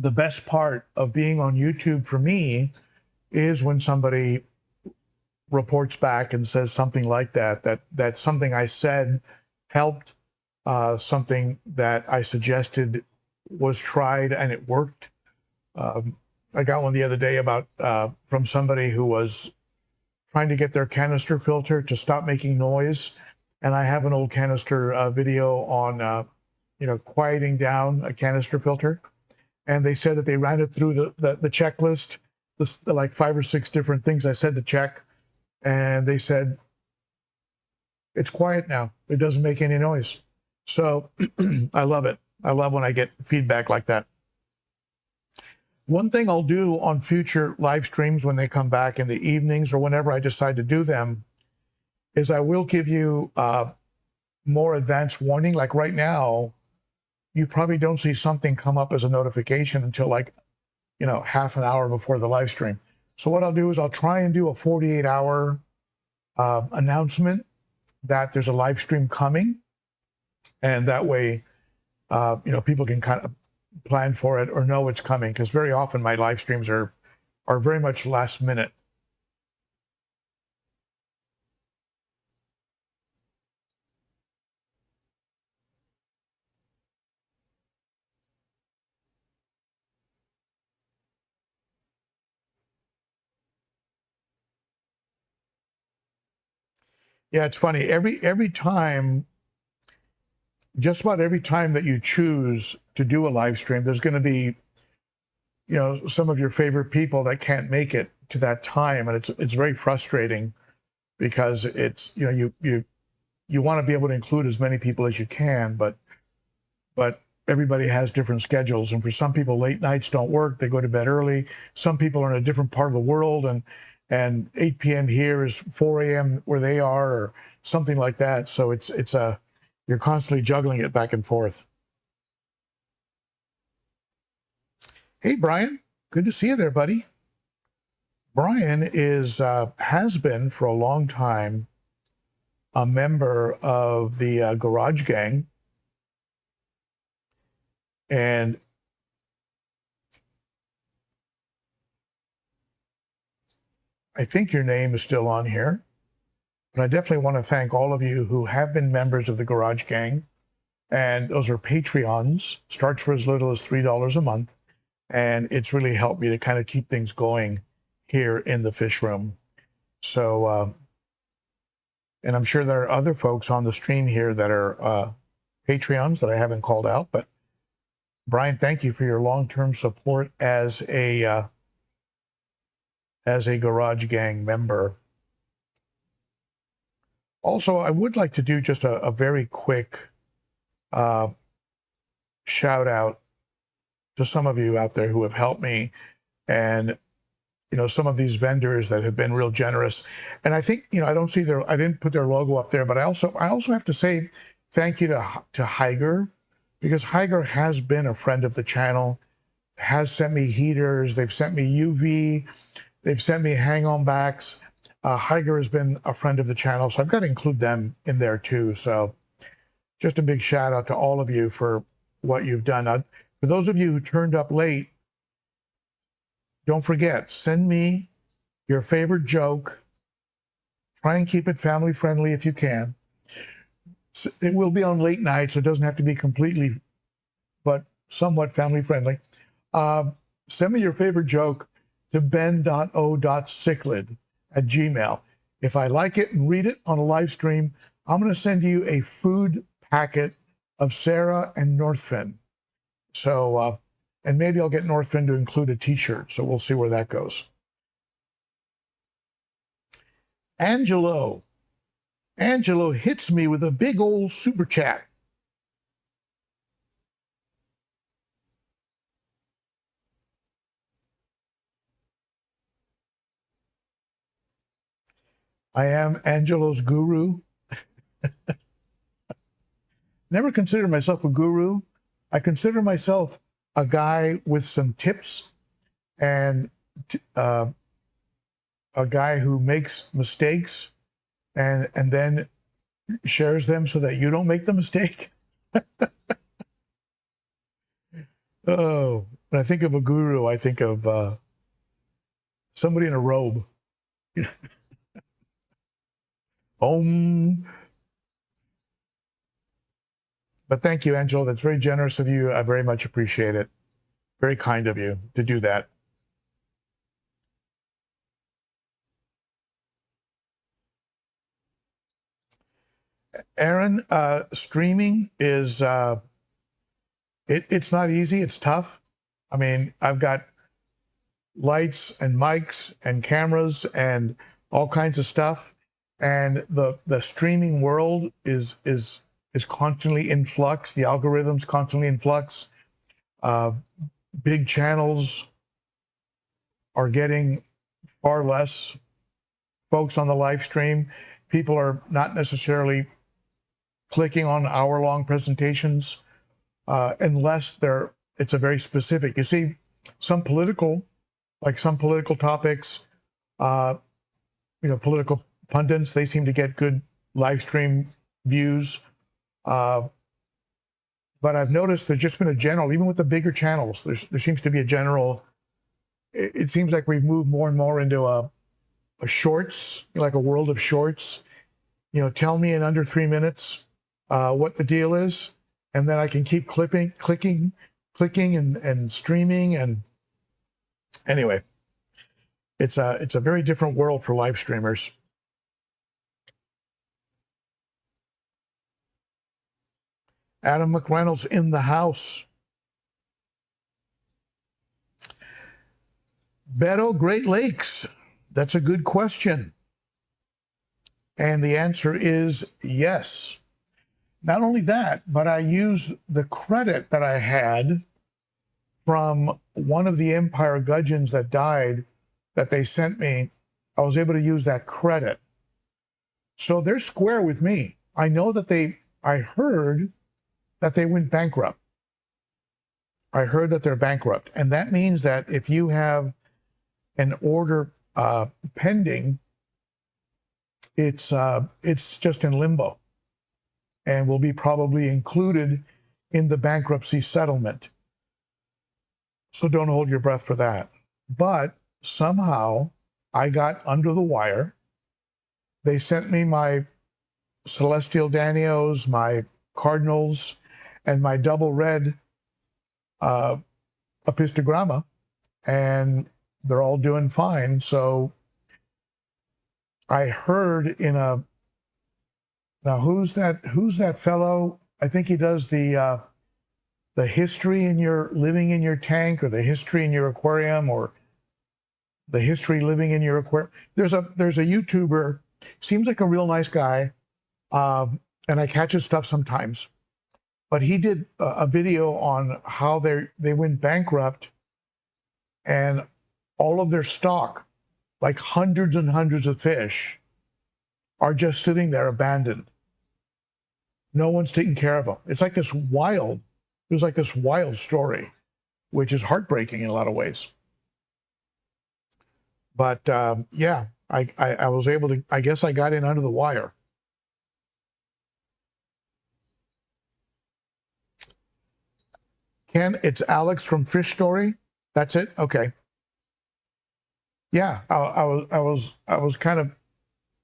The best part of being on YouTube for me is when somebody reports back and says something like that something I said helped, something that I suggested was tried and it worked. I got one the other day about from somebody who was trying to get their canister filter to stop making noise, and I have an old canister video on quieting down a canister filter. And they said that they ran it through the checklist, the like 5 or 6 different things I said to check. And they said, it's quiet now. It doesn't make any noise. So I love it. I love when I get feedback like that. One thing I'll do on future live streams when they come back in the evenings or whenever I decide to do them is I will give you more advanced warning. Like right now, you probably don't see something come up as a notification until half an hour before the live stream. So what I'll do is I'll try and do a 48-hour announcement that there's a live stream coming. And that way, people can kind of plan for it or know it's coming, because very often my live streams are very much last minute. Yeah, it's funny. Every time, just about every time that you choose to do a live stream, there's going to be, some of your favorite people that can't make it to that time, and it's very frustrating because it's you want to be able to include as many people as you can, but everybody has different schedules, and for some people late nights don't work. They go to bed early. Some people are in a different part of the world, and and 8 p.m. here is 4 a.m. where they are, or something like that. So you're constantly juggling it back and forth. Hey, Brian, good to see you there, buddy. Brian has been for a long time a member of the Garage Gang, and I think your name is still on here. But I definitely want to thank all of you who have been members of the Garage Gang, and those are Patreons. Starts for as little as $3 a month, and it's really helped me to kind of keep things going here in the fish room. So, and I'm sure there are other folks on the stream here that are Patreons that I haven't called out, but Brian, thank you for your long-term support as a Garage Gang member. Also, I would like to do just a very quick shout out to some of you out there who have helped me, and some of these vendors that have been real generous. And I think I didn't put their logo up there, but I also have to say thank you to Higer, because Higer has been a friend of the channel, has sent me heaters, they've sent me UV, they've sent me hang-on backs. Higer has been a friend of the channel, so I've got to include them in there too. So just a big shout out to all of you for what you've done. For those of you who turned up late, don't forget, send me your favorite joke. Try and keep it family friendly if you can. It will be on late night, so it doesn't have to be completely, but somewhat family friendly. Send me your favorite joke to ben.o.ciclid at Gmail. If I like it and read it on a live stream, I'm going to send you a food packet of Sarah and Northfin. So, and maybe I'll get Northfin to include a t-shirt. So we'll see where that goes. Angelo hits me with a big old super chat. I am Angelo's guru. Never considered myself a guru. I consider myself a guy with some tips, and a guy who makes mistakes and then shares them so that you don't make the mistake. Oh, when I think of a guru, I think of somebody in a robe. But thank you, Angelo. That's very generous of you. I very much appreciate it. Very kind of you to do that. Aaron, streaming is, it's not easy. It's tough. I mean, I've got lights and mics and cameras and all kinds of stuff. And the streaming world is constantly in flux. The algorithm's constantly in flux. Big channels are getting far less folks on the live stream. People are not necessarily clicking on hour-long presentations unless it's a very specific. You see, some political topics, political pundits, they seem to get good live stream views. But I've noticed there's just been a general, even with the bigger channels, there seems to be a general, it seems like we've moved more and more into a shorts, like a world of shorts. Tell me in under 3 minutes what the deal is, and then I can keep clicking and streaming. And anyway, it's a very different world for live streamers. Adam McReynolds in the house. Beto, Great Lakes. That's a good question. And the answer is yes. Not only that, but I used the credit that I had from one of the Empire gudgeons that died, that they sent me I was able to use that credit. So they're square with me. I know that I heard that they went bankrupt. I heard that they're bankrupt. And that means that if you have an order pending, it's just in limbo and will be probably included in the bankruptcy settlement. So don't hold your breath for that. But somehow I got under the wire. They sent me my celestial danios, my cardinals, and my double red apistogramma, and they're all doing fine. So I heard in a, now who's that fellow? I think he does the history in your living in your tank, or the history in your aquarium, or the history living in your aquarium. There's a YouTuber, seems like a real nice guy, and I catch his stuff sometimes. But he did a video on how they went bankrupt, and all of their stock, like hundreds and hundreds of fish, are just sitting there abandoned. No one's taking care of them. It was like this wild story, which is heartbreaking in a lot of ways. But yeah, I was able to, I guess I got in under the wire. Ken, it's Alex from Fish Story. That's it? Okay. Yeah, I was kind of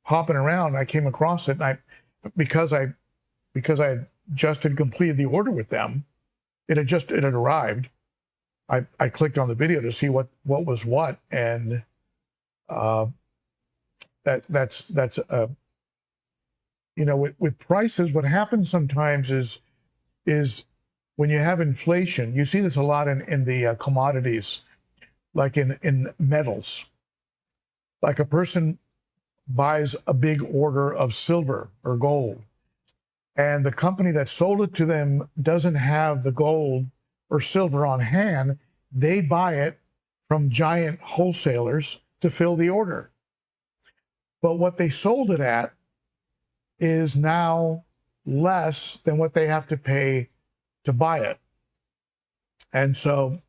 hopping around. And I came across it, and because I had just had completed the order with them, it had arrived. I clicked on the video to see what was what, and that's you know, with prices, what happens sometimes is when you have inflation, you see this a lot in the commodities, like in metals. Like a person buys a big order of silver or gold, and the company that sold it to them doesn't have the gold or silver on hand. They buy it from giant wholesalers to fill the order. But what they sold it at is now less than what they have to pay to buy it. And so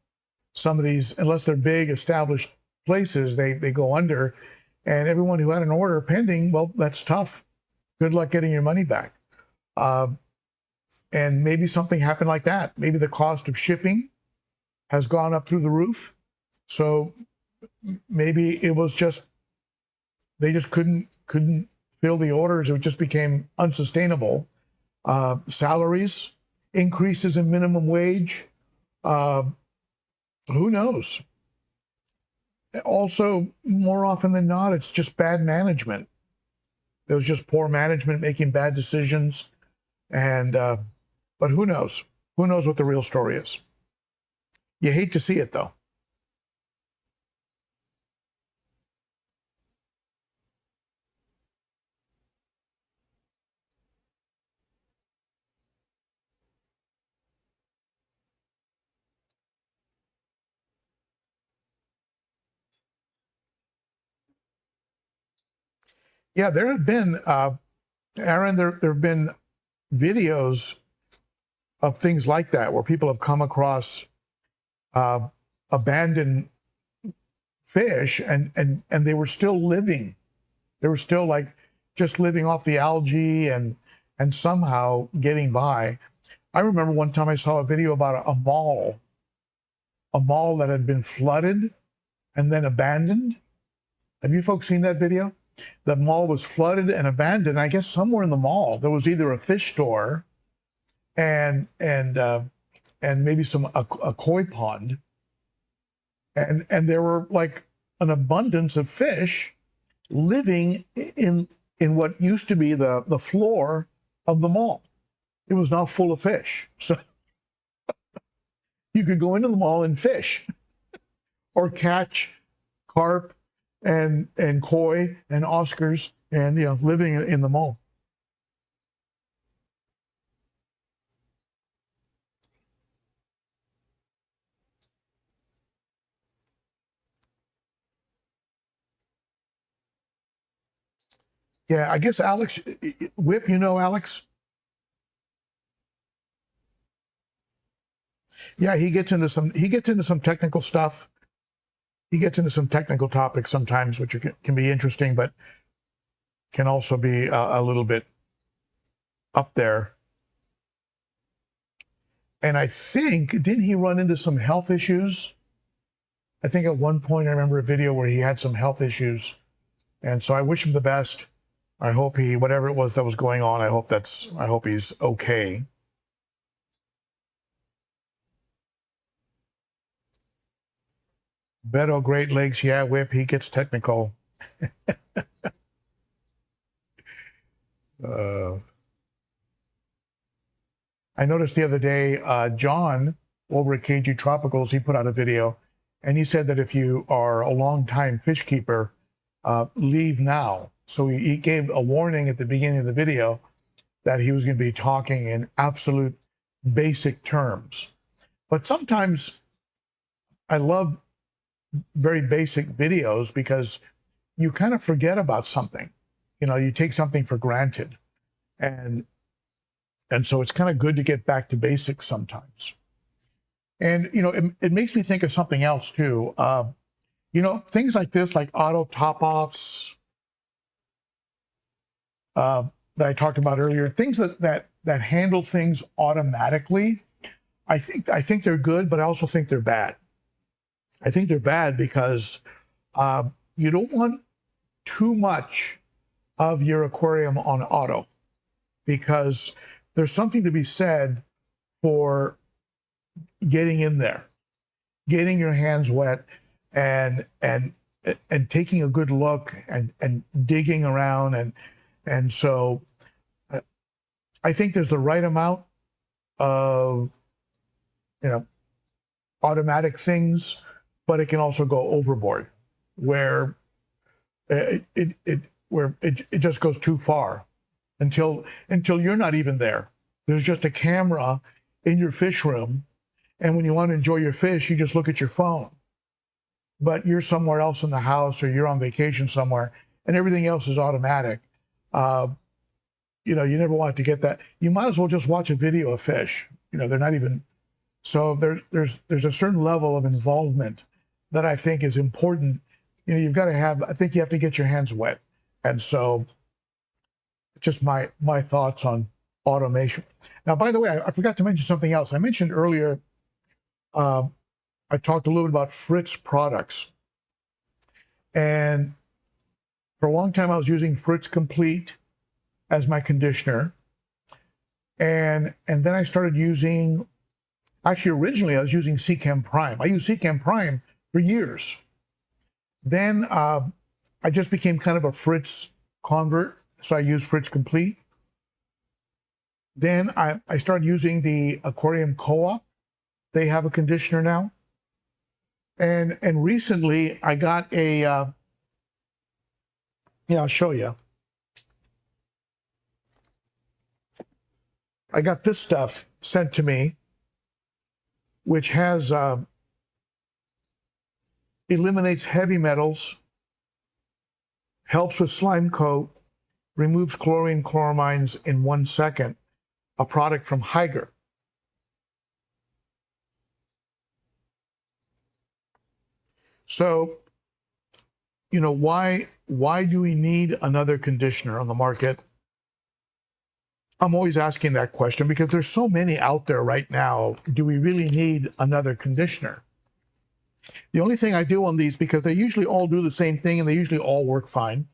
some of these, unless they're big established places, they go under. And everyone who had an order pending, well, that's tough. Good luck getting your money back. And maybe something happened like that. Maybe the cost of shipping has gone up through the roof. So maybe it was just, they just couldn't fill the orders. It just became unsustainable. Salaries, increases in minimum wage. Who knows? Also, more often than not, it's just bad management. There was just poor management making bad decisions. And, but who knows? Who knows what the real story is? You hate to see it, though. Yeah, there have been, Aaron, there have been videos of things like that where people have come across abandoned fish, and they were still living. They were still like just living off the algae and somehow getting by. I remember one time I saw a video about a mall that had been flooded and then abandoned. Have you folks seen that video? The mall was flooded and abandoned. I guess somewhere in the mall there was either a fish store and maybe a koi pond, and there were like an abundance of fish living in what used to be the floor of the mall. It was now full of fish. So you could go into the mall and fish or catch carp and koi and Oscars, and living in the mall. Yeah, I guess Alex, Whip, you know Alex? Yeah, he gets into some technical stuff. He gets into some technical topics sometimes, which can be interesting, but can also be a little bit up there. And I think, didn't he run into some health issues? I think at one point I remember a video where he had some health issues. And so I wish him the best. I hope whatever it was that was going on, I hope he's okay. Beto Great Lakes, yeah, Whip, he gets technical. I noticed the other day, John over at KG Tropicals, he put out a video, and he said that if you are a long-time fish keeper, leave now. So he gave a warning at the beginning of the video that he was going to be talking in absolute basic terms. But sometimes I love very basic videos because you kind of forget about something. You know, you take something for granted. And so it's kind of good to get back to basics sometimes. And, you know, it makes me think of something else too. You know, things like this, like auto top-offs that I talked about earlier, things that handle things automatically, I think they're good, but I also think they're bad. I think they're bad because you don't want too much of your aquarium on auto, because there's something to be said for getting in there, getting your hands wet, and taking a good look and digging around, and so I think there's the right amount of, you know, automatic things, but it can also go overboard where it just goes too far until you're not even there. There's just a camera in your fish room, and when you want to enjoy your fish, you just look at your phone. But you're somewhere else in the house, or you're on vacation somewhere, and everything else is automatic. You know, you never want to get that. You might as well just watch a video of fish. You know, they're not even. So there's a certain level of involvement that I think is important. You know, you've got to have. I think you have to get your hands wet, and so just my thoughts on automation. Now, by the way, I forgot to mention something else. I mentioned earlier. I talked a little bit about Fritz products, and for a long time I was using Fritz Complete as my conditioner, and then I started using. Actually, originally I was using Seachem Prime. I used Seachem Prime for years. Then I just became kind of a Fritz convert, so I used Fritz Complete. Then I started using the Aquarium Co-op. They have a conditioner now. And recently I got a, yeah, I'll show you. I got this stuff sent to me, which has, eliminates heavy metals, helps with slime coat, removes chlorine chloramines in 1 second, a product from Higer. So, you know, why do we need another conditioner on the market? I'm always asking that question because there's so many out there right now. Do we really need another conditioner? The only thing I do on these, because they usually all do the same thing and they usually all work fine.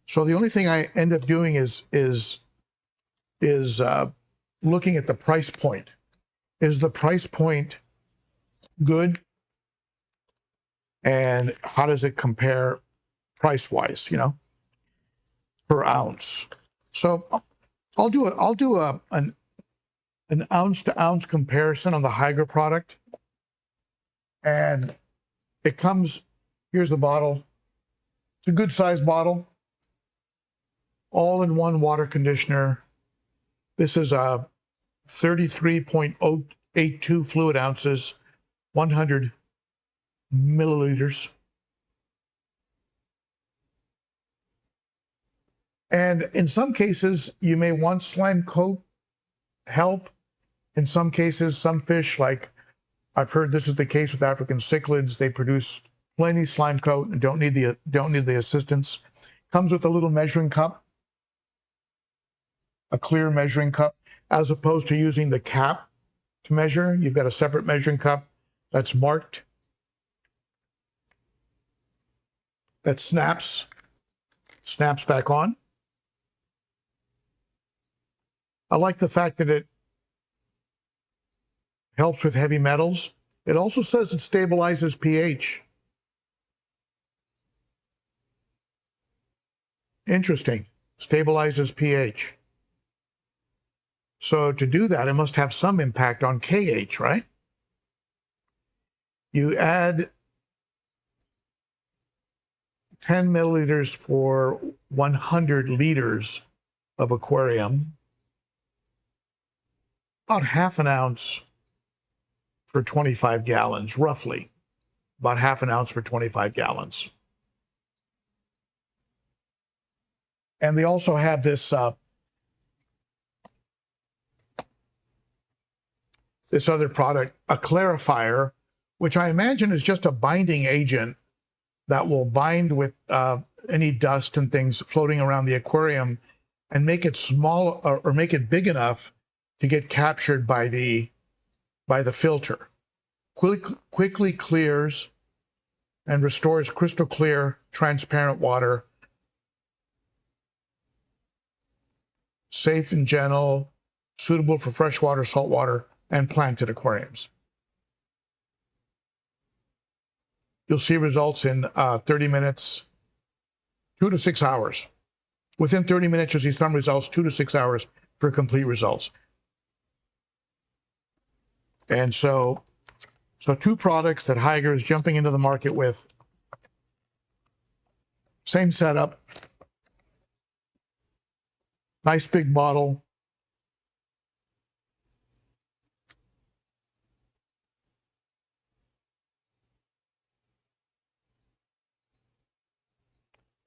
So the only thing I end up doing is looking at the price point. Is the price point good? And how does it compare price-wise, you know, per ounce? So I'll do an ounce-to-ounce comparison on the Higer product. And it comes, here's the bottle. It's a good sized bottle. All-in-one water conditioner. This is a 33.082 fluid ounces, 100 milliliters. And in some cases, you may want slime coat help. In some cases, some fish, like I've heard this is the case with African cichlids, they produce plenty slime coat and don't need the assistance. Comes with a little measuring cup, a clear measuring cup, as opposed to using the cap to measure. You've got a separate measuring cup that's marked, that snaps back on. I like the fact that it helps with heavy metals. It also says it stabilizes pH. Interesting. Stabilizes pH. So to do that, it must have some impact on KH, right? You add 10 milliliters for 100 liters of aquarium, about half an ounce for 25 gallons, roughly. About half an ounce for 25 gallons. And they also have this this other product, a clarifier, which I imagine is just a binding agent that will bind with any dust and things floating around the aquarium and make it small or make it big enough to get captured by the filter. Quickly clears and restores crystal clear, transparent water. Safe and gentle, suitable for freshwater, saltwater, and planted aquariums. You'll see results in 30 minutes, 2 to 6 hours. Within 30 minutes, you'll see some results, 2 to 6 hours for complete results. And so two products that Haiger is jumping into the market with. Same setup. Nice big bottle.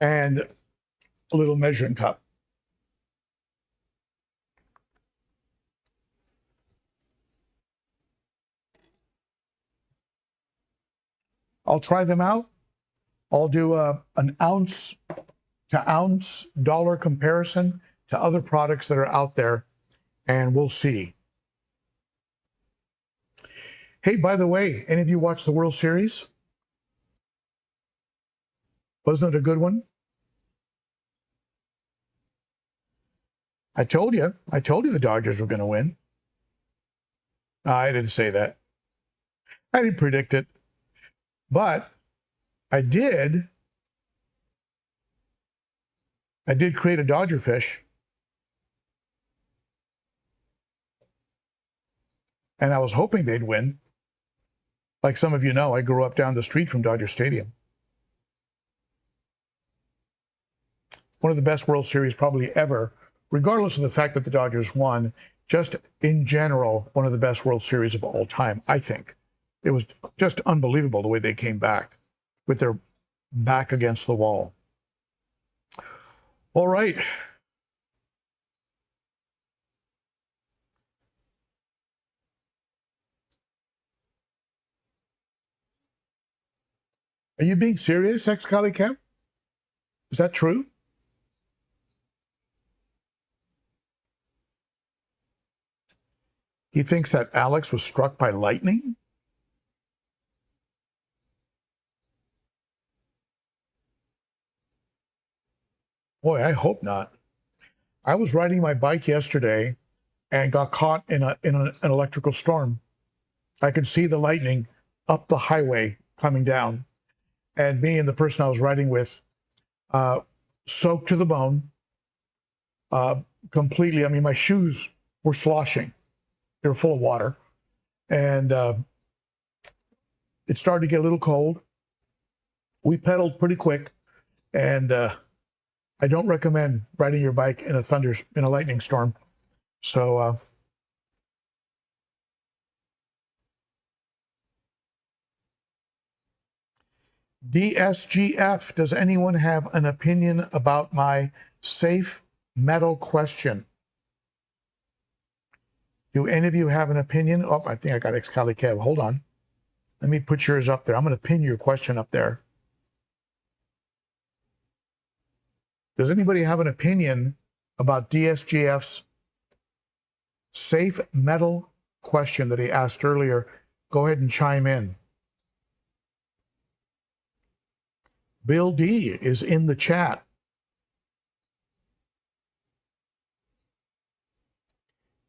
And a little measuring cup. I'll try them out. I'll do an ounce to ounce dollar comparison to other products that are out there, and we'll see. Hey, by the way, any of you watch the World Series? Wasn't it a good one? I told you the Dodgers were going to win. I didn't say that. I didn't predict it. But I did create a Dodger fish. And I was hoping they'd win. Like some of you know, I grew up down the street from Dodger Stadium. One of the best World Series probably ever, regardless of the fact that the Dodgers won, just in general, one of the best World Series of all time, I think. It was just unbelievable the way they came back with their back against the wall. All right. Are you being serious, ex-colleague Kev? Is that true? He thinks that Alex was struck by lightning? Boy, I hope not. I was riding my bike yesterday and got caught in an electrical storm. I could see the lightning up the highway coming down. And me and the person I was riding with, soaked to the bone, completely. I mean, my shoes were sloshing. They were full of water. And it started to get a little cold. We pedaled pretty quick. And I don't recommend riding your bike in a lightning storm. So DSGF, does anyone have an opinion about my safe metal question. Do any of you have an opinion? Oh, I think I got Excali Kev. Hold on. Let me put yours up there. I'm going to pin your question up there. Does anybody have an opinion about DSGF's safe metal question that he asked earlier? Go ahead and chime in. Bill D is in the chat.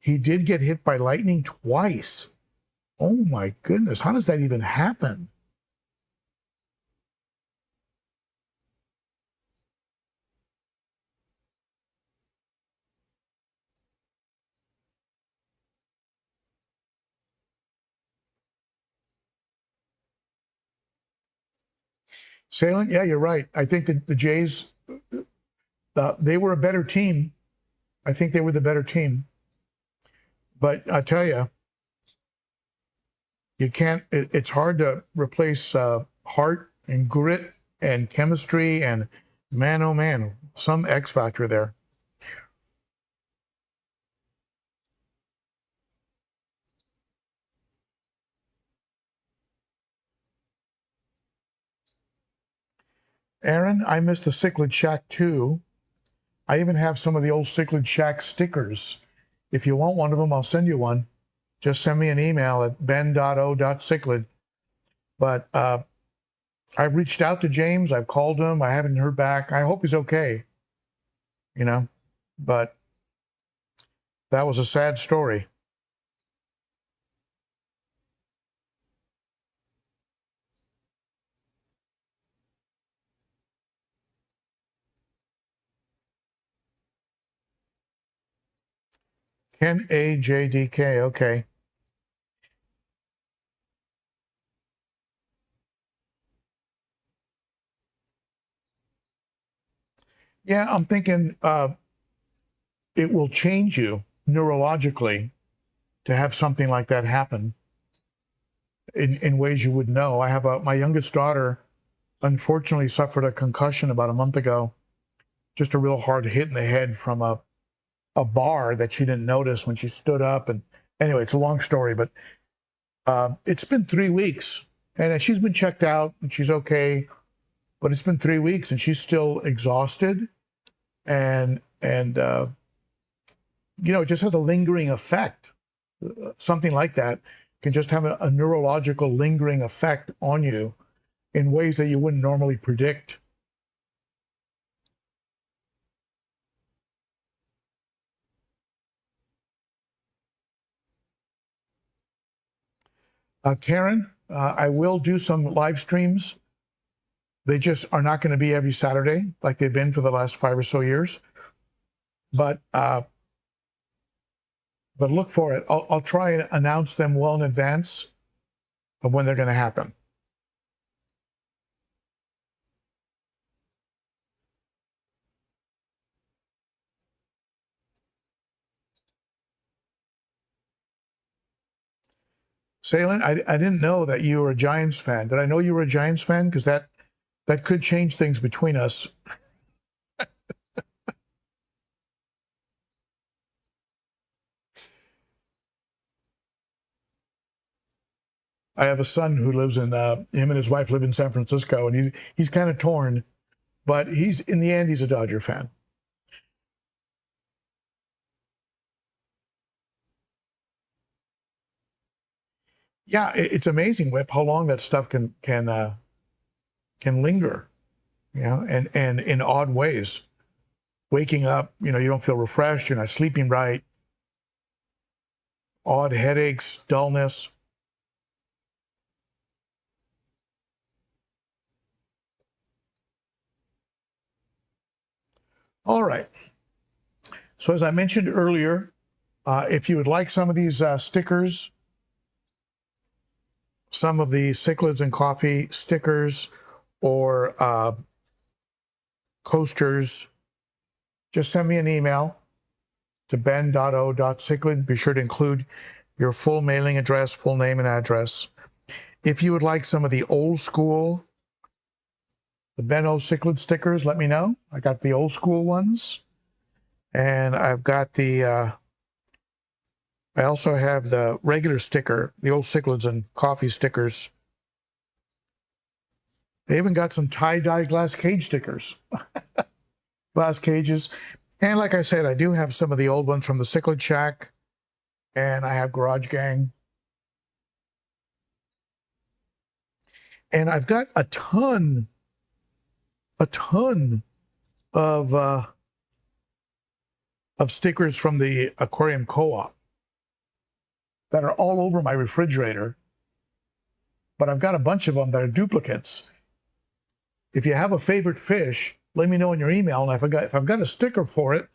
He did get hit by lightning twice. Oh my goodness, how does that even happen? Salient, yeah, you're right. I think that the Jays, they were a better team. I think they were the better team. But I tell you, you can't, it's hard to replace heart and grit and chemistry and man, oh man, some X factor there. Aaron, I missed the Ciclid Shack too. I even have some of the old Ciclid Shack stickers. If you want one of them, I'll send you one. Just send me an email at ben.o.ciclid. But I've reached out to James. I've called him. I haven't heard back. I hope he's okay. You know, but that was a sad story. Ken AJDK, okay. Yeah, I'm thinking it will change you neurologically to have something like that happen in ways you would know. I have my youngest daughter unfortunately suffered a concussion about a month ago, just a real hard hit in the head from a bar that she didn't notice when she stood up. And anyway, it's a long story, but it's been 3 weeks and she's been checked out and she's okay, but it's been 3 weeks and she's still exhausted and you know, it just has a lingering effect. Something like that can just have a neurological lingering effect on you in ways that you wouldn't normally predict. Karen, I will do some live streams. They just are not going to be every Saturday like they've been for the last 5 or so years. But look for it. I'll try and announce them well in advance of when they're going to happen. Salient, I didn't know that you were a Giants fan. Did I know you were a Giants fan? Because that could change things between us. I have a son who lives in, him and his wife live in San Francisco, and he's kind of torn, but in the end, he's a Dodger fan. Yeah, it's amazing, Whip, how long that stuff can linger, you know, and in odd ways. Waking up, you know, you don't feel refreshed, you're not sleeping right, odd headaches, dullness. All right. So as I mentioned earlier, if you would like some of these stickers, some of the Cichlids and Coffee stickers or coasters, just send me an email to ben.o.ciclid. Be sure to include your full mailing address, full name and address. If you would like some of the old school the ben.o.ciclid stickers, let me know. I got the old school ones. And I've got the, I also have the regular sticker, the old cichlids and coffee stickers. They even got some tie-dye glass cage stickers. Glass cages. And like I said, I do have some of the old ones from the Cichlid Shack. And I have Garage Gang. And I've got a ton of stickers from the Aquarium Co-op that are all over my refrigerator. But I've got a bunch of them that are duplicates. If you have a favorite fish, let me know in your email, and if I've got a sticker for it,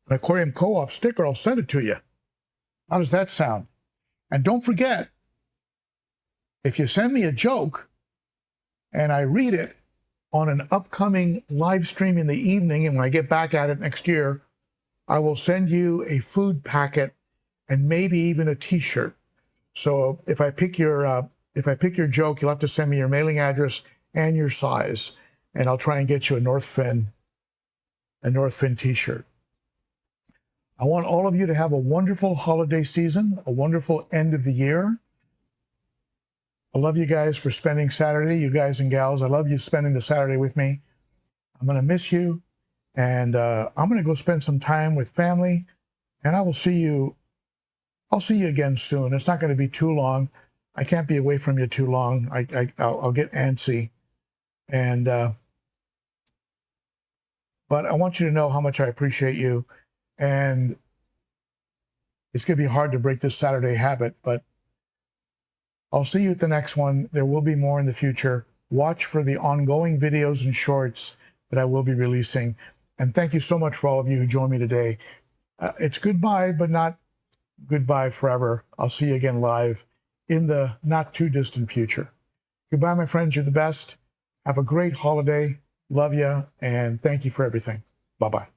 an Aquarium Co-op sticker, I'll send it to you. How does that sound? And don't forget, if you send me a joke and I read it on an upcoming live stream in the evening, and when I get back at it next year, I will send you a food packet and maybe even a t-shirt. So if I pick your joke, you'll have to send me your mailing address and your size, and I'll try and get you a North Fin t-shirt. I want all of you to have a wonderful holiday season, a wonderful end of the year. I love you guys for spending Saturday, you guys and gals. I love you spending the Saturday with me. I'm going to miss you, and I'm going to go spend some time with family, and I'll see you again soon. It's not going to be too long. I can't be away from you too long. I'll get antsy. And but I want you to know how much I appreciate you. And it's going to be hard to break this Saturday habit, but I'll see you at the next one. There will be more in the future. Watch for the ongoing videos and shorts that I will be releasing. And thank you so much for all of you who joined me today. It's goodbye, but not goodbye forever. I'll see you again live in the not too distant future. Goodbye, my friends. You're the best. Have a great holiday. Love you, and thank you for everything. Bye-bye.